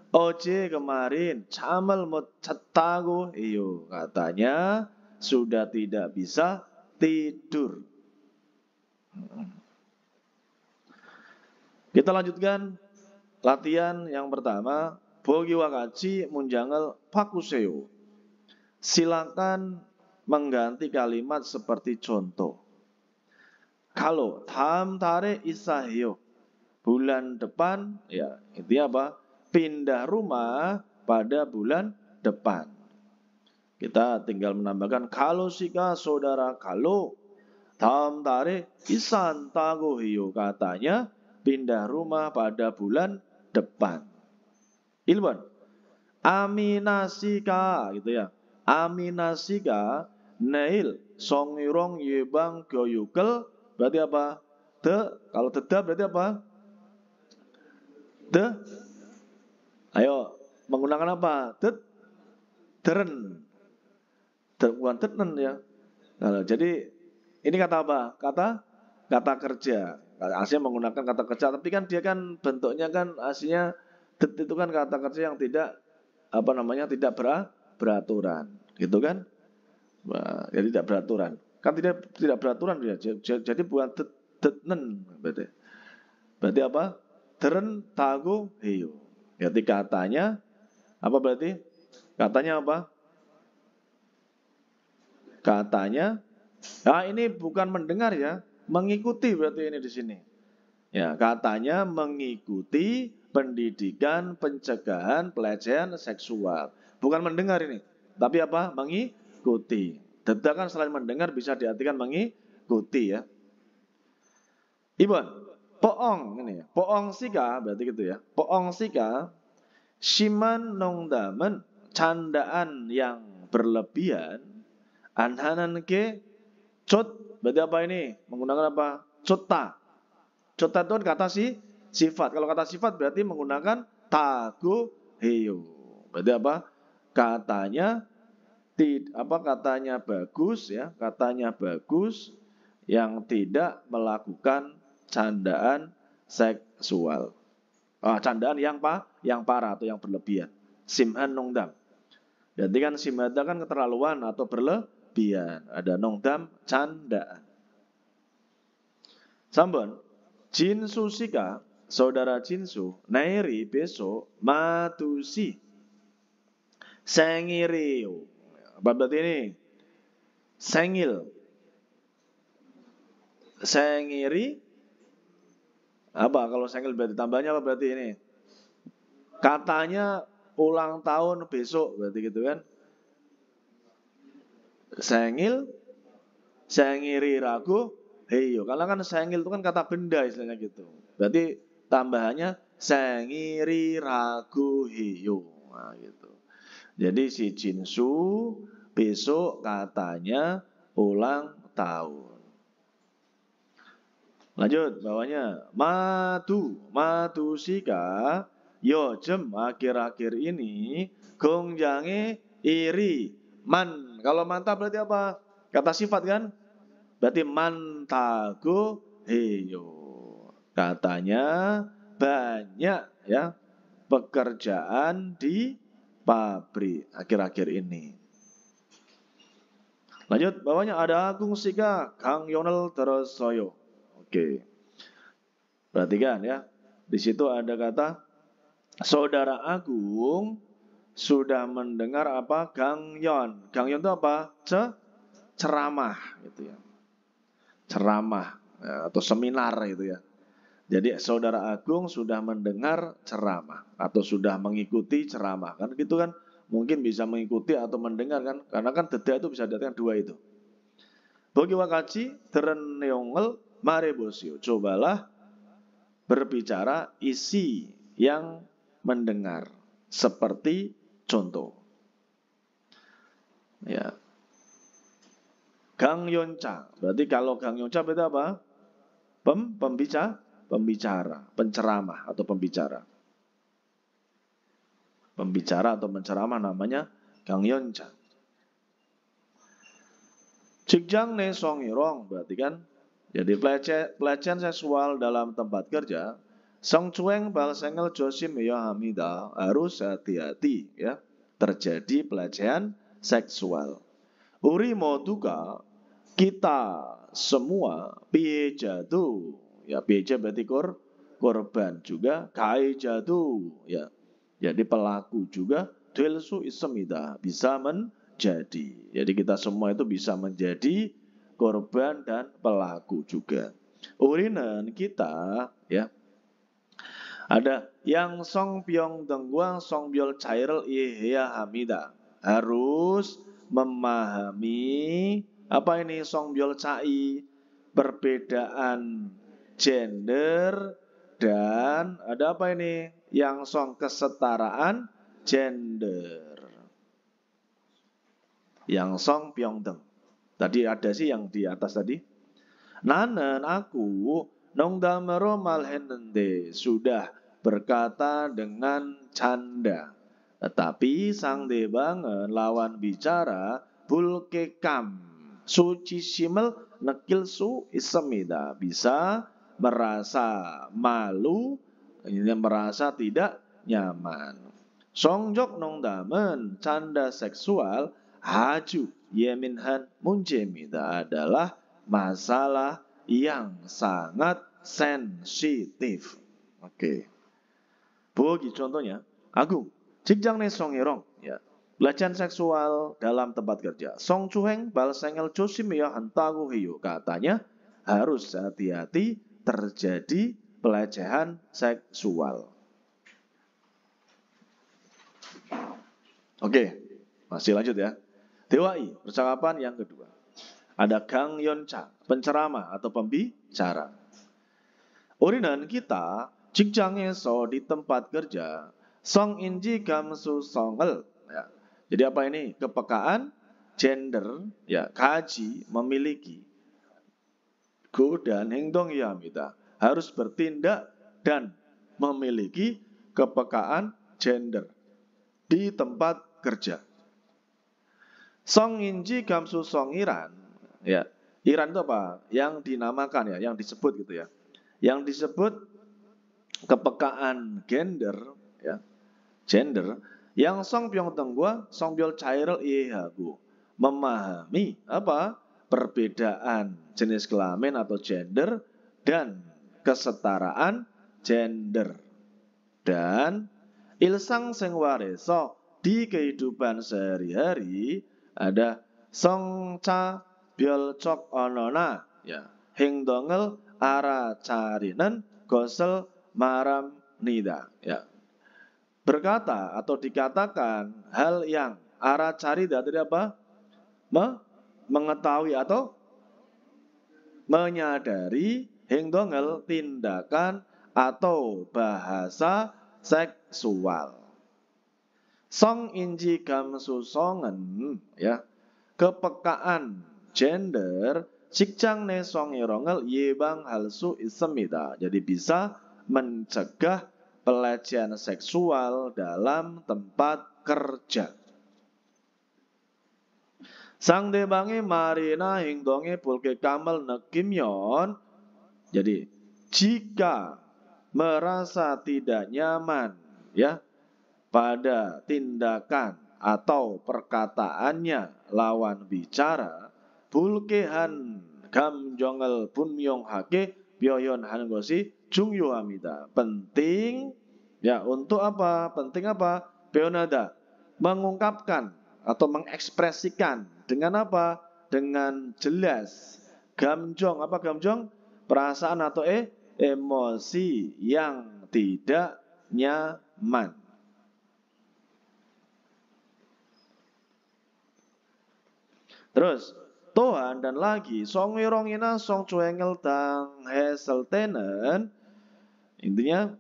Speaker 1: Oje kemarin camal mot cetago iyo katanya sudah tidak bisa tidur. Kita lanjutkan latihan yang pertama. Bogiwa kaci munjangal pakuseo. Silakan mengganti kalimat seperti contoh. Kalau tam tare isahyo. Bulan depan ya intinya apa? Pindah rumah pada bulan depan. Kita tinggal menambahkan kalau sika saudara kalau tam tare isan tago hiyo katanya pindah rumah pada bulan depan. Ilban aminasika gitu ya. Aminasika nail songirong yebang goyukel berarti apa? Kalau tetap berarti apa? Ayo menggunakan apa? Deren. Bukan teten ya. Nah, jadi ini kata apa? Kata kerja. Aslinya menggunakan kata kerja, tapi kan dia kan bentuknya kan aslinya itu kan kata kerja yang tidak apa namanya tidak beraturan, gitu kan? Nah, jadi tidak beraturan. Kan tidak beraturan dia. Jadi bukan teten berarti. Berarti apa? Deren tago hiyo. Jadi katanya apa berarti? Katanya apa? Katanya, nah ini bukan mendengar ya, mengikuti berarti ini di sini. Ya, katanya mengikuti pendidikan pencegahan pelecehan seksual. Bukan mendengar ini, tapi apa? Mengikuti. Dedakan selain mendengar bisa diartikan mengikuti ya. Ibon. Poong ini ya. Poong sika berarti gitu ya. Poong sika siman nongdamen candaan yang berlebihan anhanan ke cot berarti apa ini? Menggunakan apa? Cota. Cota itu kata sifat. Kalau kata sifat berarti menggunakan tago heyo. Berarti apa? Katanya bagus ya, katanya bagus yang tidak melakukan candaan seksual. Candaan yang parah atau yang berlebihan. Simhan nongdam. Jadi kan simhada kan keterlaluan atau berlebihan. Ada nongdam candaan. Sambon. Jinsu sika, saudara Jinsu, nairi besok matusi. Sengiri. Apa berarti ini? Sengil. Sengiri. Apa kalau sengil berarti tambahnya apa berarti ini? Katanya ulang tahun besok berarti gitu kan? Sengil, sengiri ragu, heyo. Karena kan sengil itu kan kata benda istilahnya gitu. Berarti tambahannya sengiri ragu heyo. Nah, gitu. Jadi si Jinsu besok katanya ulang tahun. Lanjut bawahnya matu sika yojem akhir-akhir ini gongjange iri man. Kalau mantap berarti apa? Kata sifat kan? Berarti mantago heyo. Katanya banyak ya pekerjaan di pabrik akhir-akhir ini. Lanjut, bawahnya ada Agung Sika Gangyon을 들었어요. Oke. Perhatikan ya. Di situ ada kata saudara Agung sudah mendengar apa? Gangyon. Gangyon itu apa? Ceramah gitu ya. Ceramah ya, atau seminar gitu ya. Jadi saudara Agung sudah mendengar ceramah atau sudah mengikuti ceramah. Kan gitu kan mungkin bisa mengikuti atau mendengar kan. Karena kan deda itu bisa datang dua itu. Bagi wakaci terен neongel marebosio. Cobalah berbicara isi yang mendengar. Seperti contoh. Ya. Gangyonca. Berarti kalau Gangyonca berarti apa? Pembicara, penceramah atau pembicara. Pembicara atau penceramah namanya Gangyonca. Cikjang ne songirong berarti kan. Jadi pelecehan seksual dalam tempat kerja. Song cueng bal sengel josim ya hamida. Harus hati-hati ya. Terjadi pelecehan seksual. Uri moduka kita semua piye jatuh ya piye berarti korban juga kai jatuh ya jadi pelaku juga delsu ismida bisa menjadi jadi kita semua itu bisa menjadi korban dan pelaku juga urinan kita ya ada yang song pyong dengguang song byol cairel ihya hamida harus memahami apa ini song byol cai perbedaan gender dan ada apa ini yang song kesetaraan gender yang song pyongdeng tadi ada sih yang di atas tadi nanen aku nongdamero malhenende sudah berkata dengan canda tetapi sang debangen lawan bicara bulkekam suci simel nekil su isemida bisa merasa malu ini merasa tidak nyaman songjok nongdamen canda seksual haju yeminhan munjemida adalah masalah yang sangat sensitif oke bogi contohnya Agung 직장 내 성희롱 ya pelecehan seksual dalam tempat kerja. Song Chuheng balsengel 조심해야 한다고 해요. Katanya harus hati-hati terjadi pelecehan seksual. Oke, masih lanjut ya. Dewai, percakapan yang kedua. Ada Gang Yoncha, penceramah atau pembicara. Orinan kita, 직장에서 di tempat kerja, 성인지 감수성을 ya. Jadi apa ini? Kepekaan gender ya, kaji memiliki go dan 행동 이하입니다. Harus bertindak dan memiliki kepekaan gender di tempat kerja. 성인지 감수성이란 ya. Iran itu apa? Yang dinamakan ya, yang disebut gitu ya. Yang disebut kepekaan gender ya. Gender yang 성병등과 성별 차이를 이해하고 memahami apa perbedaan jenis kelamin atau gender dan kesetaraan gender dan 일상생활에서 di kehidupan sehari-hari ada 성차 별적 언어나 ya 행동을 알아차리는 것을 말합니다 ya berkata atau dikatakan hal yang arah cari dari apa? Mengetahui atau menyadari 행동을 tindakan atau bahasa seksual. 성인지 감수성은 ya kepekaan gender 직장 내 성희롱을 예방할 수 있습니다. Jadi bisa mencegah pelecehan seksual dalam tempat kerja. 상대방의 말이나 행동에 불쾌감을 느끼면 jadi jika merasa tidak nyaman ya pada tindakan atau perkataannya lawan bicara 불쾌한 감정을 분명하게 표현하는 것이 중요합니다. penting ya untuk apa? Penting apa? 표현하다, mengungkapkan atau mengekspresikan dengan apa? Dengan jelas. Gamjong, apa gamjong? Perasaan atau emosi yang tidak nyaman. Terus Tuhan dan lagi song wirongina song cuengel tang heseltenen, intinya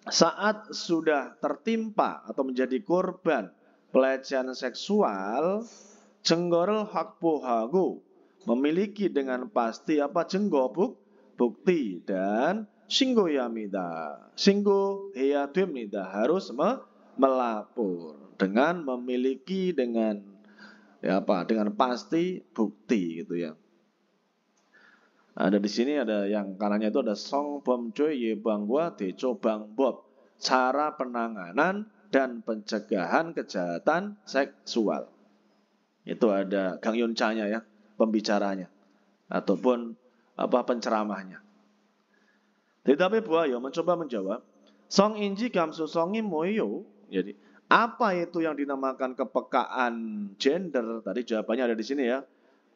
Speaker 1: saat sudah tertimpa atau menjadi korban pelecehan seksual, jenggorel hakpohagu, memiliki dengan pasti apa bukti dan singgo yamida, singgo heyademida, harus melapor dengan memiliki dengan dengan pasti bukti gitu ya. Ada di sini ada yang kanannya itu ada song bom coy ye bangwa deco bang bob, cara penanganan dan pencegahan kejahatan seksual. Itu ada Gang Yunca-nya ya, pembicaranya ataupun penceramahnya. Tetapi Buayo mencoba menjawab, song inji gamsu songi moyo. Jadi apa itu yang dinamakan kepekaan gender? Tadi jawabannya ada di sini ya.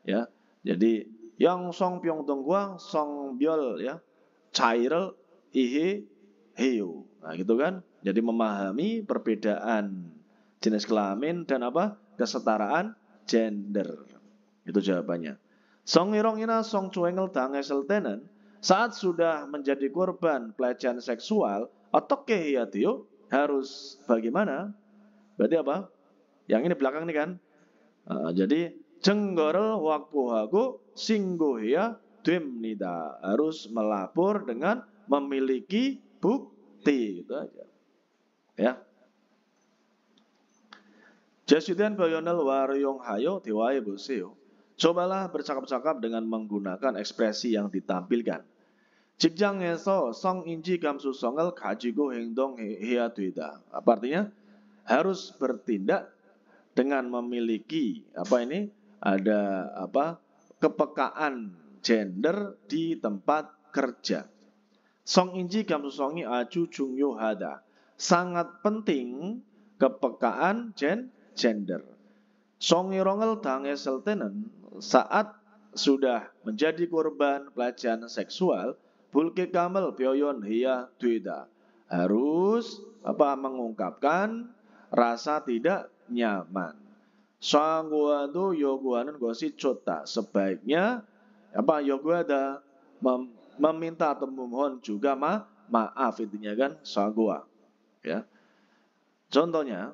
Speaker 1: Ya. Jadi yang song pyong donggwa song biol ya. Cairel ihe heo. Nah, gitu kan? Jadi memahami perbedaan jenis kelamin dan kesetaraan gender. Itu jawabannya. Song irongina song cuengel dangesel tenen, saat sudah menjadi korban pelecehan seksual, otoke hiatio harus bagaimana? Berarti apa? Yang ini belakang ini kan? Jadi jenggorel wakpuhaku singgohya demnida, harus melapor dengan memiliki bukti, itu aja. Ya. Jasiden bayonel waryong hayo diwae boseo. Cobalah bercakap-cakap dengan menggunakan ekspresi yang ditampilkan. 직장에서 성인지 감수성을 가지고 행동해야 되다. Apa artinya? Harus bertindak dengan memiliki ada kepekaan gender di tempat kerja. 성인지 감수성이 아주 중요하다. Sangat penting kepekaan gender. 성희롱을 당했을 때는 saat sudah menjadi korban pelecehan seksual, 불쾌감을 표현해야 되다. Harus mengungkapkan rasa tidak nyaman. 상고와도 요구하는 것이 좋다. Sebaiknya 요구하다, meminta atau memohon juga maaf, intinya kan 상고와. Ya. Contohnya,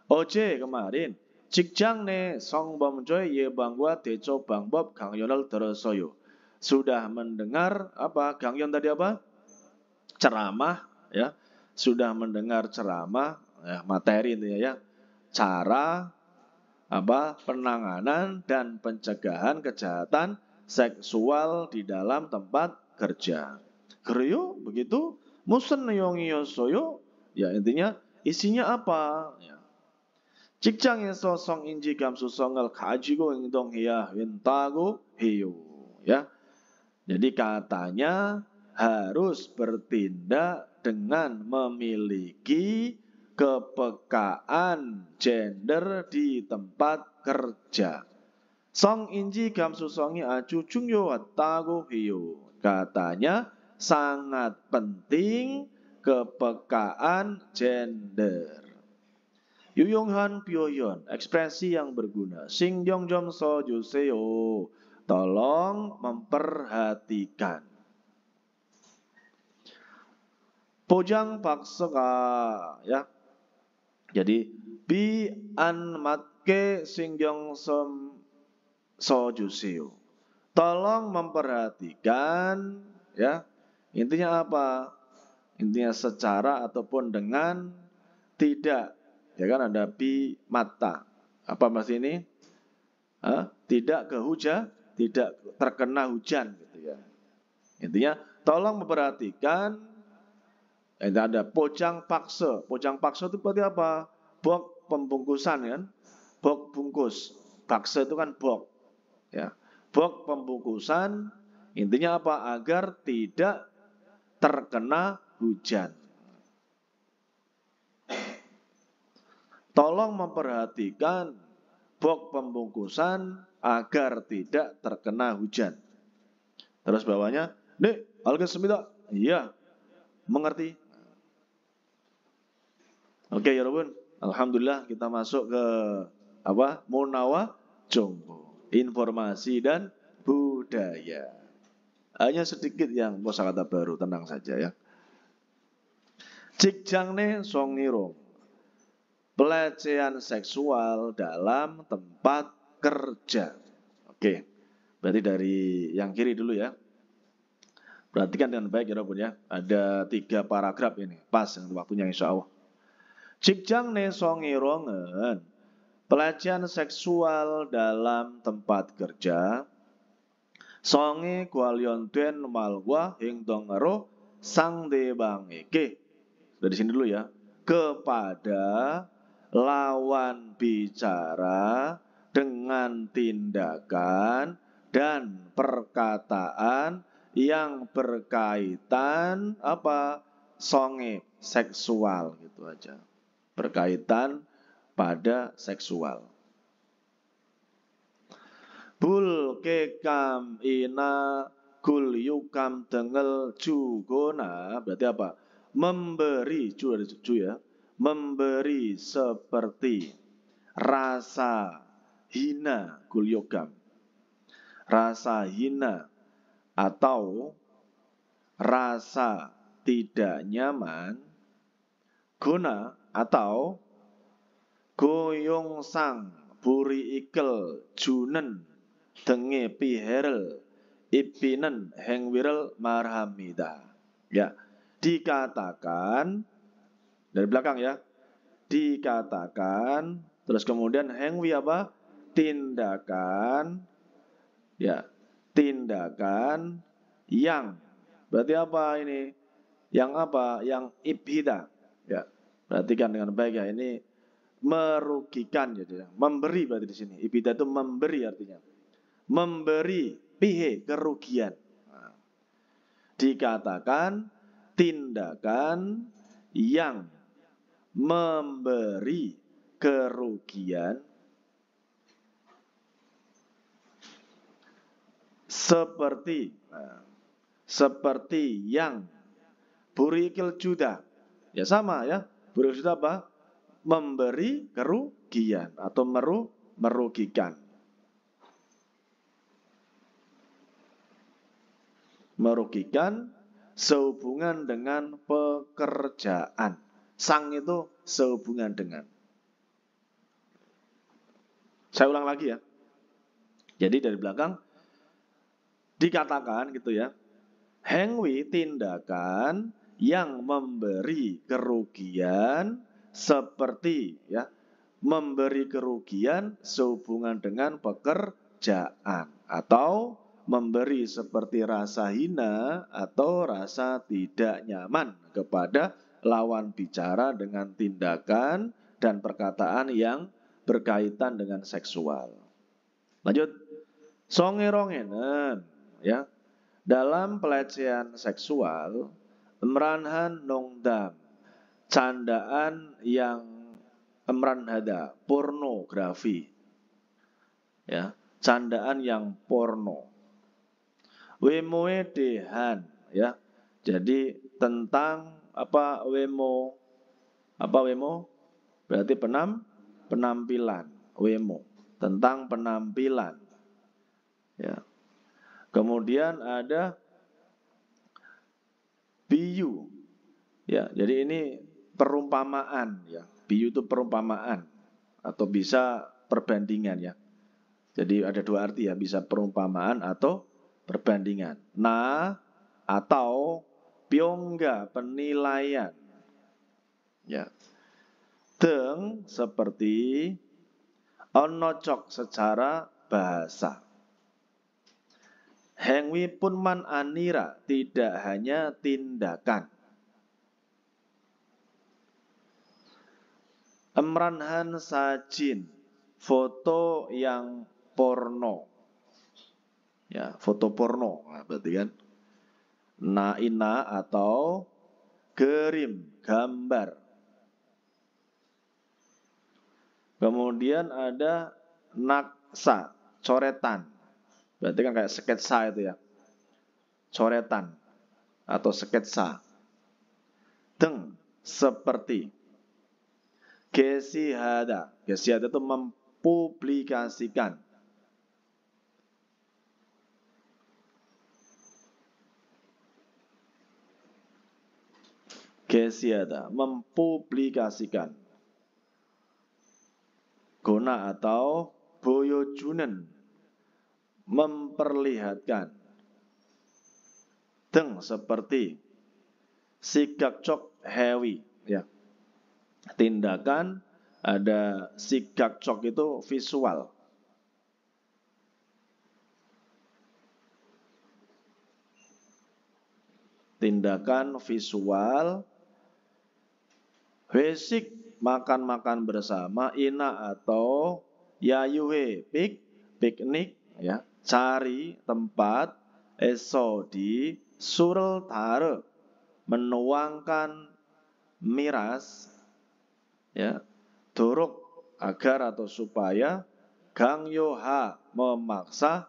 Speaker 1: kemarin 직장 내 성범죄 예방과 대처 방법 강연을 들었어요. Sudah mendengar 강연 tadi ceramah ya. Sudah mendengar ceramah ya, materi intinya ya. Cara penanganan dan pencegahan kejahatan seksual di dalam tempat kerja. 그래요? begitu? 무슨 내용이었어요? Ya intinya isinya apa? Ya. 직장에서 성인지 감수성을 가지고 행동해야 한다고 해요. Ya. Jadi katanya harus bertindak dengan memiliki kepekaan gender di tempat kerja. 성인지 감수성이 아주 중요하다고 해요. Katanya sangat penting kepekaan gender. 유용한 표현, ekspresi yang berguna. 신경 좀 써주세요. Tolong memperhatikan. Pojang paksa가 ya. Jadi bi an matke 신경 좀 써주세요. Tolong memperhatikan ya. Intinya apa? Intinya secara ataupun dengan tidak. Ya kan ada bi mata. Apa mas ini? Tidak tidak terkena hujan gitu ya. Intinya tolong memperhatikan. Ada pojang paksa. Pojang paksa itu berarti apa? Box pembungkusan kan? Box bungkus. Paksa itu kan box. Ya. Bok pembungkusan, intinya apa? Agar tidak terkena hujan. Tolong memperhatikan bok pembungkusan agar tidak terkena hujan. Terus bawahnya, Dek, Alkesmita. Iya, mengerti. Oke ya Robun, alhamdulillah kita masuk ke apa? Munawa Jonggo. Informasi dan budaya. Hanya sedikit yang kosakata baru, tenang saja ya. Cikjangne songirong. Pelecehan seksual dalam tempat kerja. Oke, berarti dari yang kiri dulu ya. Perhatikan dengan baik ya Robun ya. Ada 3 paragraf ini, pas dengan waktunya insya Allah. Cikjangne songirongen. Pelecehan seksual dalam tempat kerja. Songe gwalyon malwa hing dongero sang debang iki. Dari sini dulu ya. Kepada lawan bicara dengan tindakan dan perkataan yang berkaitan apa? Songe seksual gitu aja. Berkaitan pada seksual. Bul kekam ina gul yukam tengel jugona, berarti apa? Memberi, ya, memberi seperti rasa hina gul yukam, rasa hina atau rasa tidak nyaman, guna atau goyong sang buri ikel junen denge piherel ipinen hengwirel marhamida. Ya, dikatakan dari belakang ya. Dikatakan terus kemudian hengwi apa? Tindakan. Ya, tindakan yang berarti apa ini? Yang apa? Yang ibhida. Ya, perhatikan dengan baik ya. Ini merugikan gitu ya. Memberi berarti di sini. Ibhida itu memberi artinya. Memberi pihe kerugian. Nah, dikatakan tindakan yang memberi kerugian seperti seperti yang burikil juda. Ya sama ya. Burikil juda apa? Memberi kerugian atau merugikan. Merugikan sehubungan dengan pekerjaan. Sang itu sehubungan dengan. Saya ulang lagi ya. Jadi dari belakang dikatakan gitu ya. Hengwi tindakan yang memberi kerugian seperti ya, memberi kerugian sehubungan dengan pekerjaan atau memberi seperti rasa hina atau rasa tidak nyaman kepada lawan bicara dengan tindakan dan perkataan yang berkaitan dengan seksual. Lanjut. Songerongenen ya. Dalam pelecehan seksual, emranhan nongdam, candaan yang emranhada, pornografi. Ya, candaan yang porno. Wemoe dehan ya. Jadi tentang apa wemo? Apa wemo? Berarti penampilan. Wemo tentang penampilan. Ya. Kemudian ada biyu. Ya, jadi ini perumpamaan ya. Biyu itu perumpamaan atau bisa perbandingan ya. Jadi ada 2 arti ya, bisa perumpamaan atau perbandingan. Nah, atau pyongga penilaian. Ya. Deng seperti onocok secara bahasa. Hengwi pun man anira, tidak hanya tindakan. Emranhan sajin, foto yang porno. Ya, foto porno. Nah, berarti kan naina atau gerim, gambar. Kemudian ada naksa, coretan. Berarti kan kayak sketsa itu ya. Coretan atau sketsa. Deng, seperti. Gesihada. Gesihada itu mempublikasikan. Gesihada, mempublikasikan. Guna atau boyojunen, memperlihatkan. Deng, seperti. Sigak cok hewi. Ya. Tindakan ada sigak cok itu visual. Tindakan visual. Basic makan-makan bersama, ina atau yayuhe piknik ya, cari tempat, eso di surel tare, menuangkan miras ya, dorok agar atau supaya, gang yoha memaksa,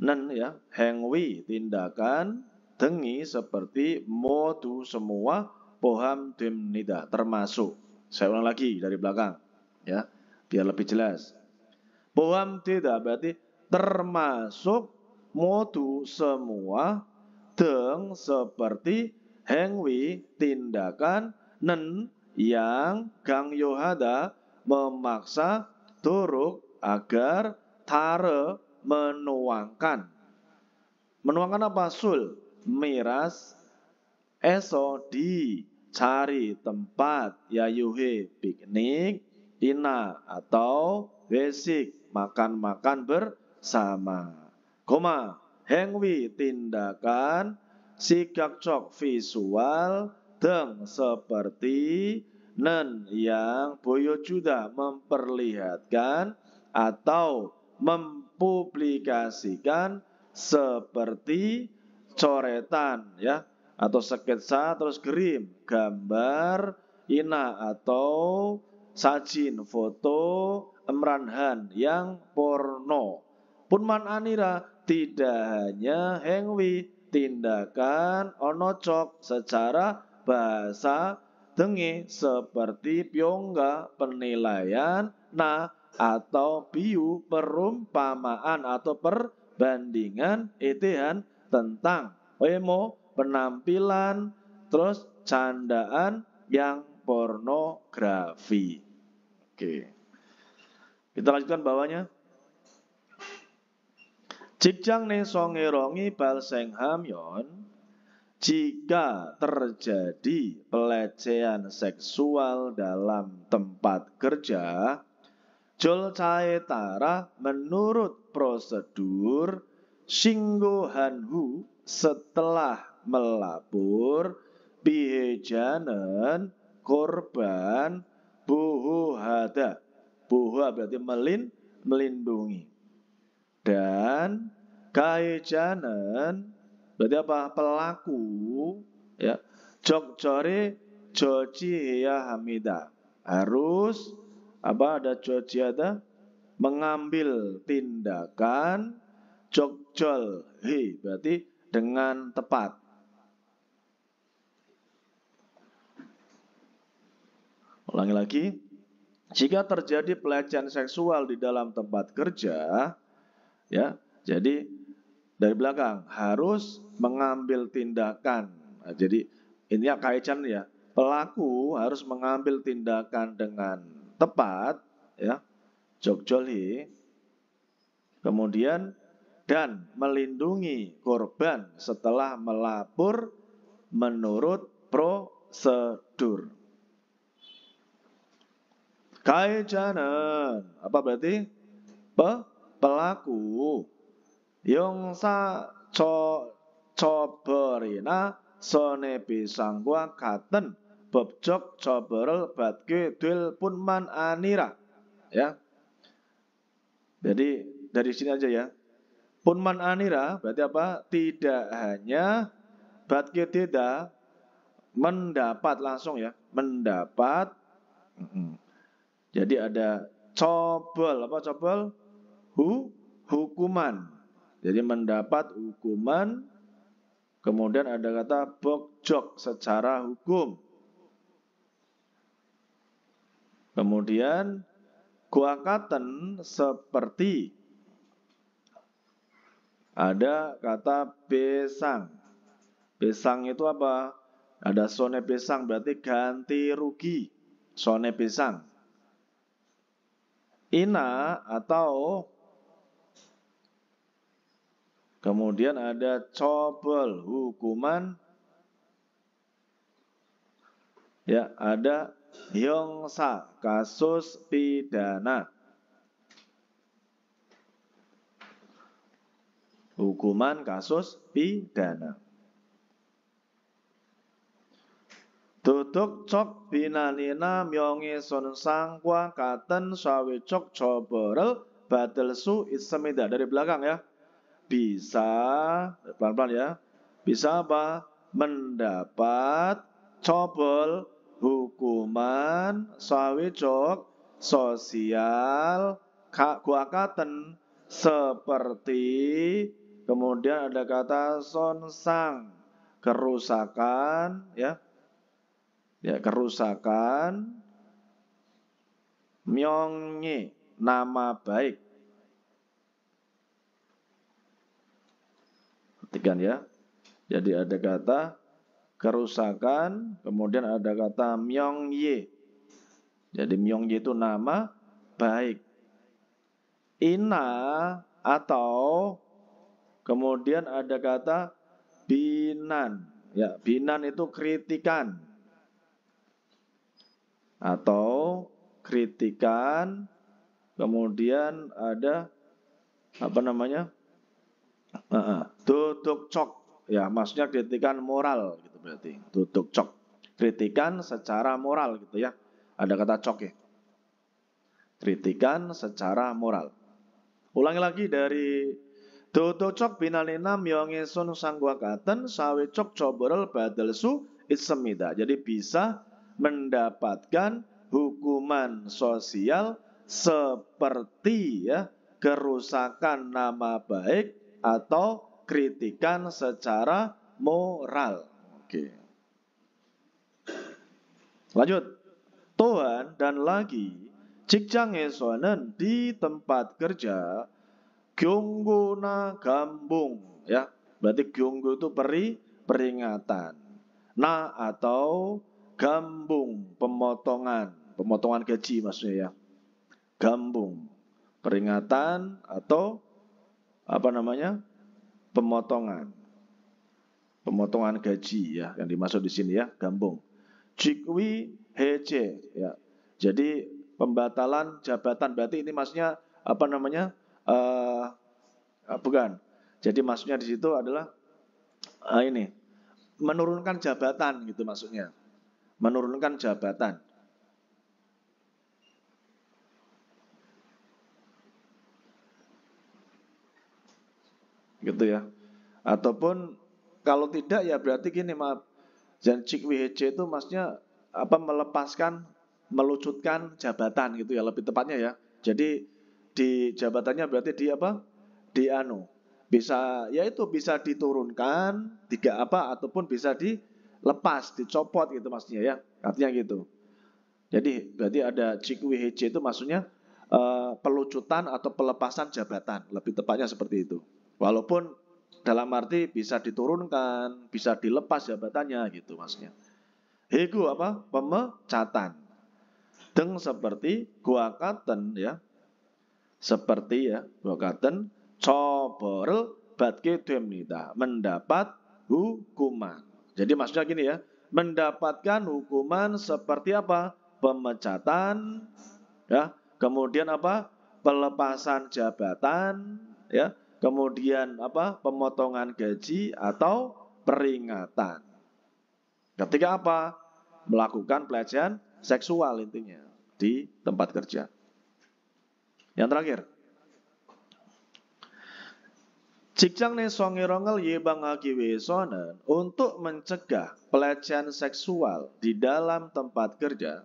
Speaker 1: nen ya, hengwi tindakan, dengi seperti modu semua, poham dimnida termasuk. Saya ulang lagi dari belakang ya, biar lebih jelas. Poham tidak berarti termasuk, modu semua, deng seperti, hengwi tindakan, nen yang, gang yohada memaksa, turuk agar, tare menuangkan. Menuangkan apa? Sul, miras, eso di cari tempat, yayuhe piknik, ina atau basic makan-makan bersama. Koma, hengwi tindakan, sigak cok visual, deng seperti, nen yang boyojuda memperlihatkan atau mempublikasikan seperti coretan ya, atau sketsa, terus gerim, gambar, ina atau sajin, foto, emranhan yang porno. Punman anira tidak hanya hengwi tindakan onocok secara bahasa dengi seperti pyongga penilaian, na atau biu perumpamaan atau perbandingan, etihan tentang, emo penampilan, terus candaan yang pornografi. Oke. Kita lanjutkan bawahnya. Jikjang ne songerongi balseng hamyon, jika terjadi pelecehan seksual dalam tempat kerja, jol caetara menurut prosedur, singgohanhu setelah melapor, bihejanen korban, buhuhada, buha berarti melindungi, dan kaejanen berarti apa? Pelaku ya, jokjore joji ya hamida, harus apa? Ada joji, ada mengambil tindakan, jokjol hi berarti dengan tepat. Ulangi lagi. Jika terjadi pelecehan seksual di dalam tempat kerja, ya, jadi dari belakang harus mengambil tindakan. Nah, jadi ini ya kaitan ya, pelaku harus mengambil tindakan dengan tepat, ya, jogjoli, kemudian dan melindungi korban setelah melapor menurut prosedur. Kaijanan apa berarti? Pelaku yongsa coberina sone bisangwa katen bebjok coberel batke dil punman anira, ya. Jadi dari sini aja ya. Unman anira berarti apa? Tidak hanya batke tidak mendapat langsung ya, mendapat. Jadi ada cobol, apa cobol? Hukuman. Jadi mendapat hukuman. Kemudian ada kata bokjok secara hukum. Kemudian guakaten seperti. Ada kata besang. Besang itu apa? Ada sone besang berarti ganti rugi. Sone besang. Ina atau kemudian ada cobol hukuman. Ya, ada hyongsa kasus pidana. Hukuman kasus pidana. Duduk cok binanina myongi son sangkwa katen sawe cok coborel badel su isemida. Dari belakang ya. Bisa, pelan-pelan ya. Bisa apa? Mendapat cobol hukuman sawe cok sosial guakaten seperti. Kemudian ada kata sonsang kerusakan ya. Ya, kerusakan. Myongi nama baik. Perhatikan ya. Jadi ada kata kerusakan, kemudian ada kata myongye. Jadi myongye itu nama baik. Ina atau kemudian ada kata binan. Ya, binan itu kritikan. Atau kritikan, kemudian ada apa namanya? Tutuk cok, ya maksudnya kritikan moral gitu berarti. Tutuk cok, kritikan secara moral gitu ya. Ada kata cok ya. Kritikan secara moral. Ulangi lagi dari tutuk cok binalina myongi sun sangguakaten sawe cok coborel badelsu isemida. Jadi bisa mendapatkan hukuman sosial seperti ya kerusakan nama baik atau kritikan secara moral. Oke. Lanjut. Tuhan dan lagi 직장에서는 di tempat kerja gyonggona gambung ya. Berarti gyonggo itu peringatan. Na atau gambung, pemotongan gaji maksudnya ya. Gambung, peringatan atau apa namanya? Pemotongan gaji ya, yang dimaksud di sini ya, gambung. Jikwi hece ya. Jadi pembatalan jabatan berarti ini maksudnya apa namanya? Bukan. Jadi maksudnya di situ adalah ini menurunkan jabatan gitu maksudnya. Menurunkan jabatan. Gitu ya. Ataupun kalau tidak ya berarti gini maaf. Janjik WHC itu maksudnya apa melepaskan, melucutkan jabatan gitu ya lebih tepatnya ya. Jadi di jabatannya berarti di apa? Di bisa ya itu bisa diturunkan ataupun bisa dilepas, dicopot gitu maksudnya ya. Artinya gitu. Jadi berarti ada JQWHC itu maksudnya pelucutan atau pelepasan jabatan, lebih tepatnya seperti itu. Walaupun dalam arti bisa diturunkan, bisa dilepas jabatannya gitu maksudnya. Hegu apa? Pemecatan. Deng seperti guakaten ya. Seperti ya, guakaten coborel batke demnida, mendapat hukuman. Jadi maksudnya gini ya, mendapatkan hukuman seperti apa? Pemecatan ya, kemudian apa? Pelepasan jabatan ya, kemudian apa? Pemotongan gaji atau peringatan. Ketika apa? Melakukan pelecehan seksual intinya di tempat kerja. Yang terakhir, 직장 내 성희롱을 예방하기 위해서는 untuk mencegah pelecehan seksual di dalam tempat kerja,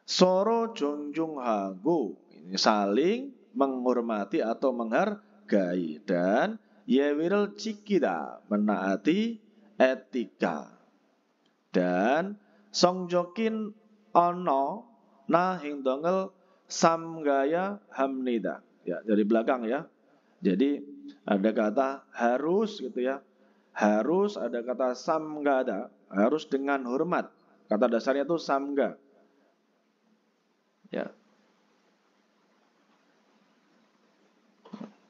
Speaker 1: 서로 존중하고 saling menghormati atau menghargai dan 예의를 지키다 menaati etika dan 성적인 언어 나 행동을 삼가야 합니다. Ya, dari belakang ya. Jadi ada kata harus gitu ya. Harus, ada kata samgada, harus dengan hormat. Kata dasarnya itu samga. Ya.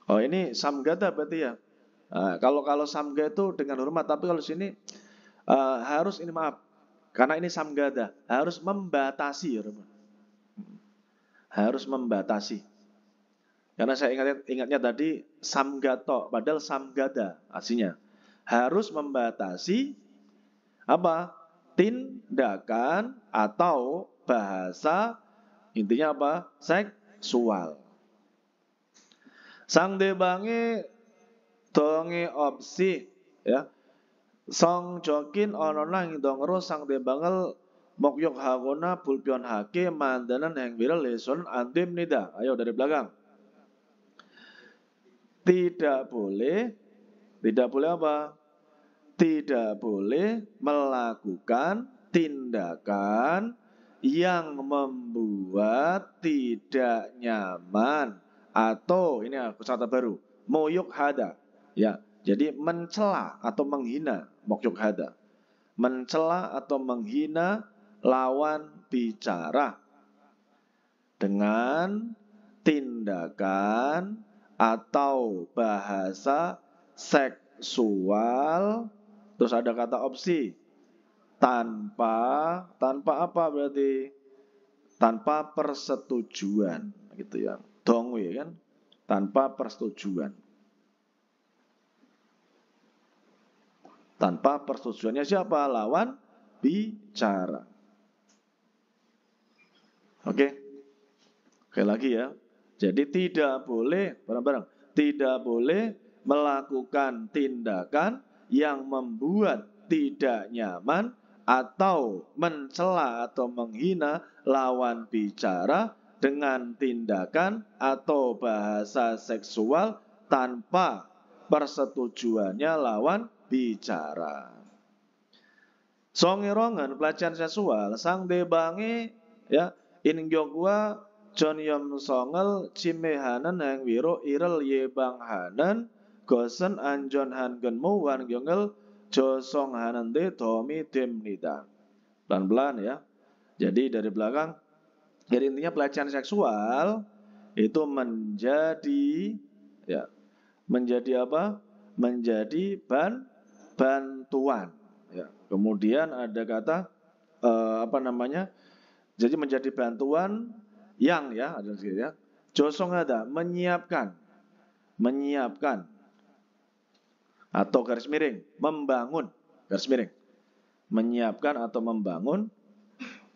Speaker 1: Oh, ini samgada berarti ya. Nah, kalau samga itu dengan hormat, tapi kalau sini harus ini maaf. Karena ini samgada, harus membatasi ya, harus membatasi. Karena saya ingatnya tadi samgato, padahal samgada aslinya. Harus membatasi apa? Tindakan atau bahasa, intinya apa? Seksual. 상대방의 동의 없이 ya, 성적인 언어나 행동으로 상대방을 목욕하거나 불편하게 만드는 행위를 해서는 안 됩니다. Ayo dari belakang. Tidak boleh apa? Tidak boleh melakukan tindakan yang membuat tidak nyaman atau ini kata baru, moyuk hada. Ya, jadi mencela atau menghina, moyuk hada. Mencela atau menghina lawan bicara dengan tindakan atau bahasa seksual. Terus ada kata opsi tanpa apa berarti? Tanpa persetujuan gitu ya. Dongwe kan? Tanpa persetujuan. Tanpa persetujuannya siapa? Lawan bicara. Oke. Oke lagi ya. Jadi tidak boleh, bareng-bareng, tidak boleh melakukan tindakan yang membuat tidak nyaman atau mencela atau menghina lawan bicara dengan tindakan atau bahasa seksual tanpa persetujuannya lawan bicara. 성희롱은 pelecehan seksual 상대방이 ya 인격과 전염성을 침해하는 행위로 이를 예방하는 것은 안전한 근무 환경을 조성하는 데 도움이 됩니다. Pelan-pelan ya. Jadi dari belakang, jadi intinya pelecehan seksual itu menjadi apa? Menjadi bantuan. Ya. Kemudian ada kata jadi menjadi bantuan yang ya ada ya. Josong ada menyiapkan atau garis miring membangun garis miring menyiapkan atau membangun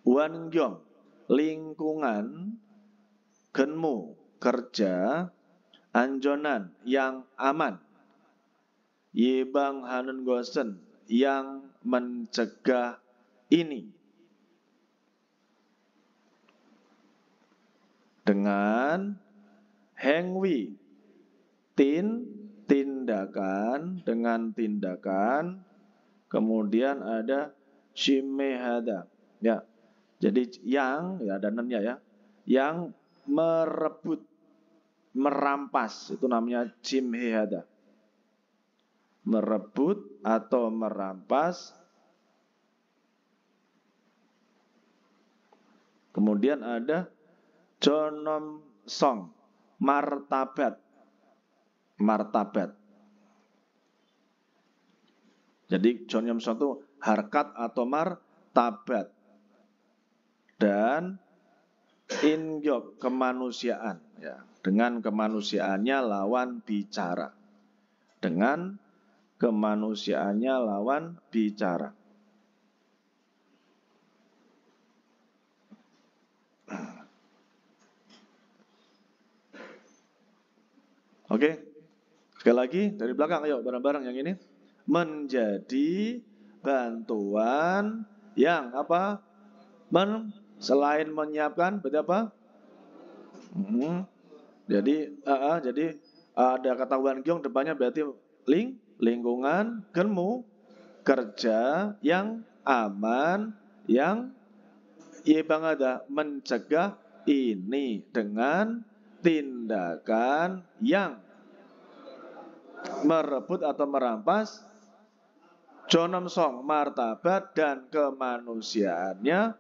Speaker 1: wangyong lingkungan genmu kerja anjonan yang aman yebang hanun gosen yang mencegah ini dengan hengwi tindakan dengan tindakan kemudian ada shimehada ya jadi yang ya ada nennya ya yang merebut merampas itu namanya shimehada merebut atau merampas kemudian ada Jonom song martabat. Jadi Jonom song itu harkat atau martabat dan ingyok kemanusiaan ya dengan kemanusiaannya lawan bicara dengan kemanusiaannya lawan bicara. Oke, Sekali lagi dari belakang, ayo bareng-bareng yang ini. Menjadi bantuan yang apa? Selain menyiapkan, berarti apa? Jadi ada kata wan gyong depannya berarti lingkungan, genmu, kerja yang aman, yang bang ada mencegah ini dengan tindakan yang merebut atau merampas Jonom Song martabat dan kemanusiaannya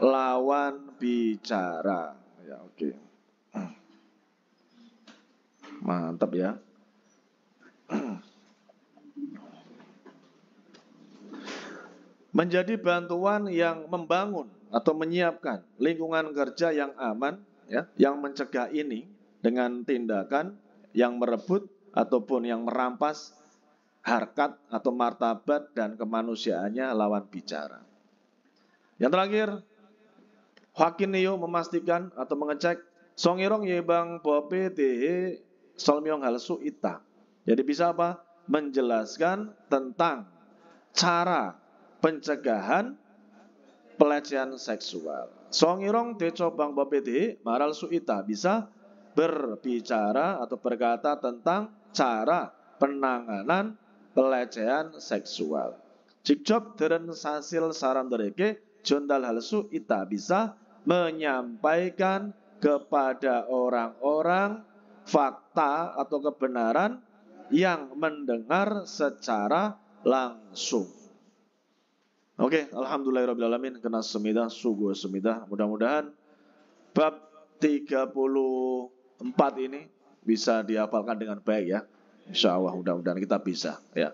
Speaker 1: lawan bicara. Ya, oke. Mantap ya. Menjadi bantuan yang membangun atau menyiapkan lingkungan kerja yang aman, ya, yang mencegah ini dengan tindakan yang merebut ataupun yang merampas harkat atau martabat dan kemanusiaannya lawan bicara. Yang terakhir, Joaquin Neo memastikan atau mengecek Songirong Yebang Bope Dehe Solmyong Halsu Ita. Jadi bisa apa? Menjelaskan tentang cara pencegahan pelecehan seksual. Songirong Deco Bang Bope Dehe Maral Suita bisa berbicara atau berkata tentang cara penanganan pelecehan seksual. Jikjob deren sasil saran dereke jondal halsu ita bisa menyampaikan kepada orang-orang fakta atau kebenaran yang mendengar secara langsung. Oke, alhamdulillahirrahmanirrahim. Kena semidah, sungguh semidah. Mudah-mudahan bab 34 ini bisa dihafalkan dengan baik ya. Insya Allah mudah-mudahan kita bisa ya.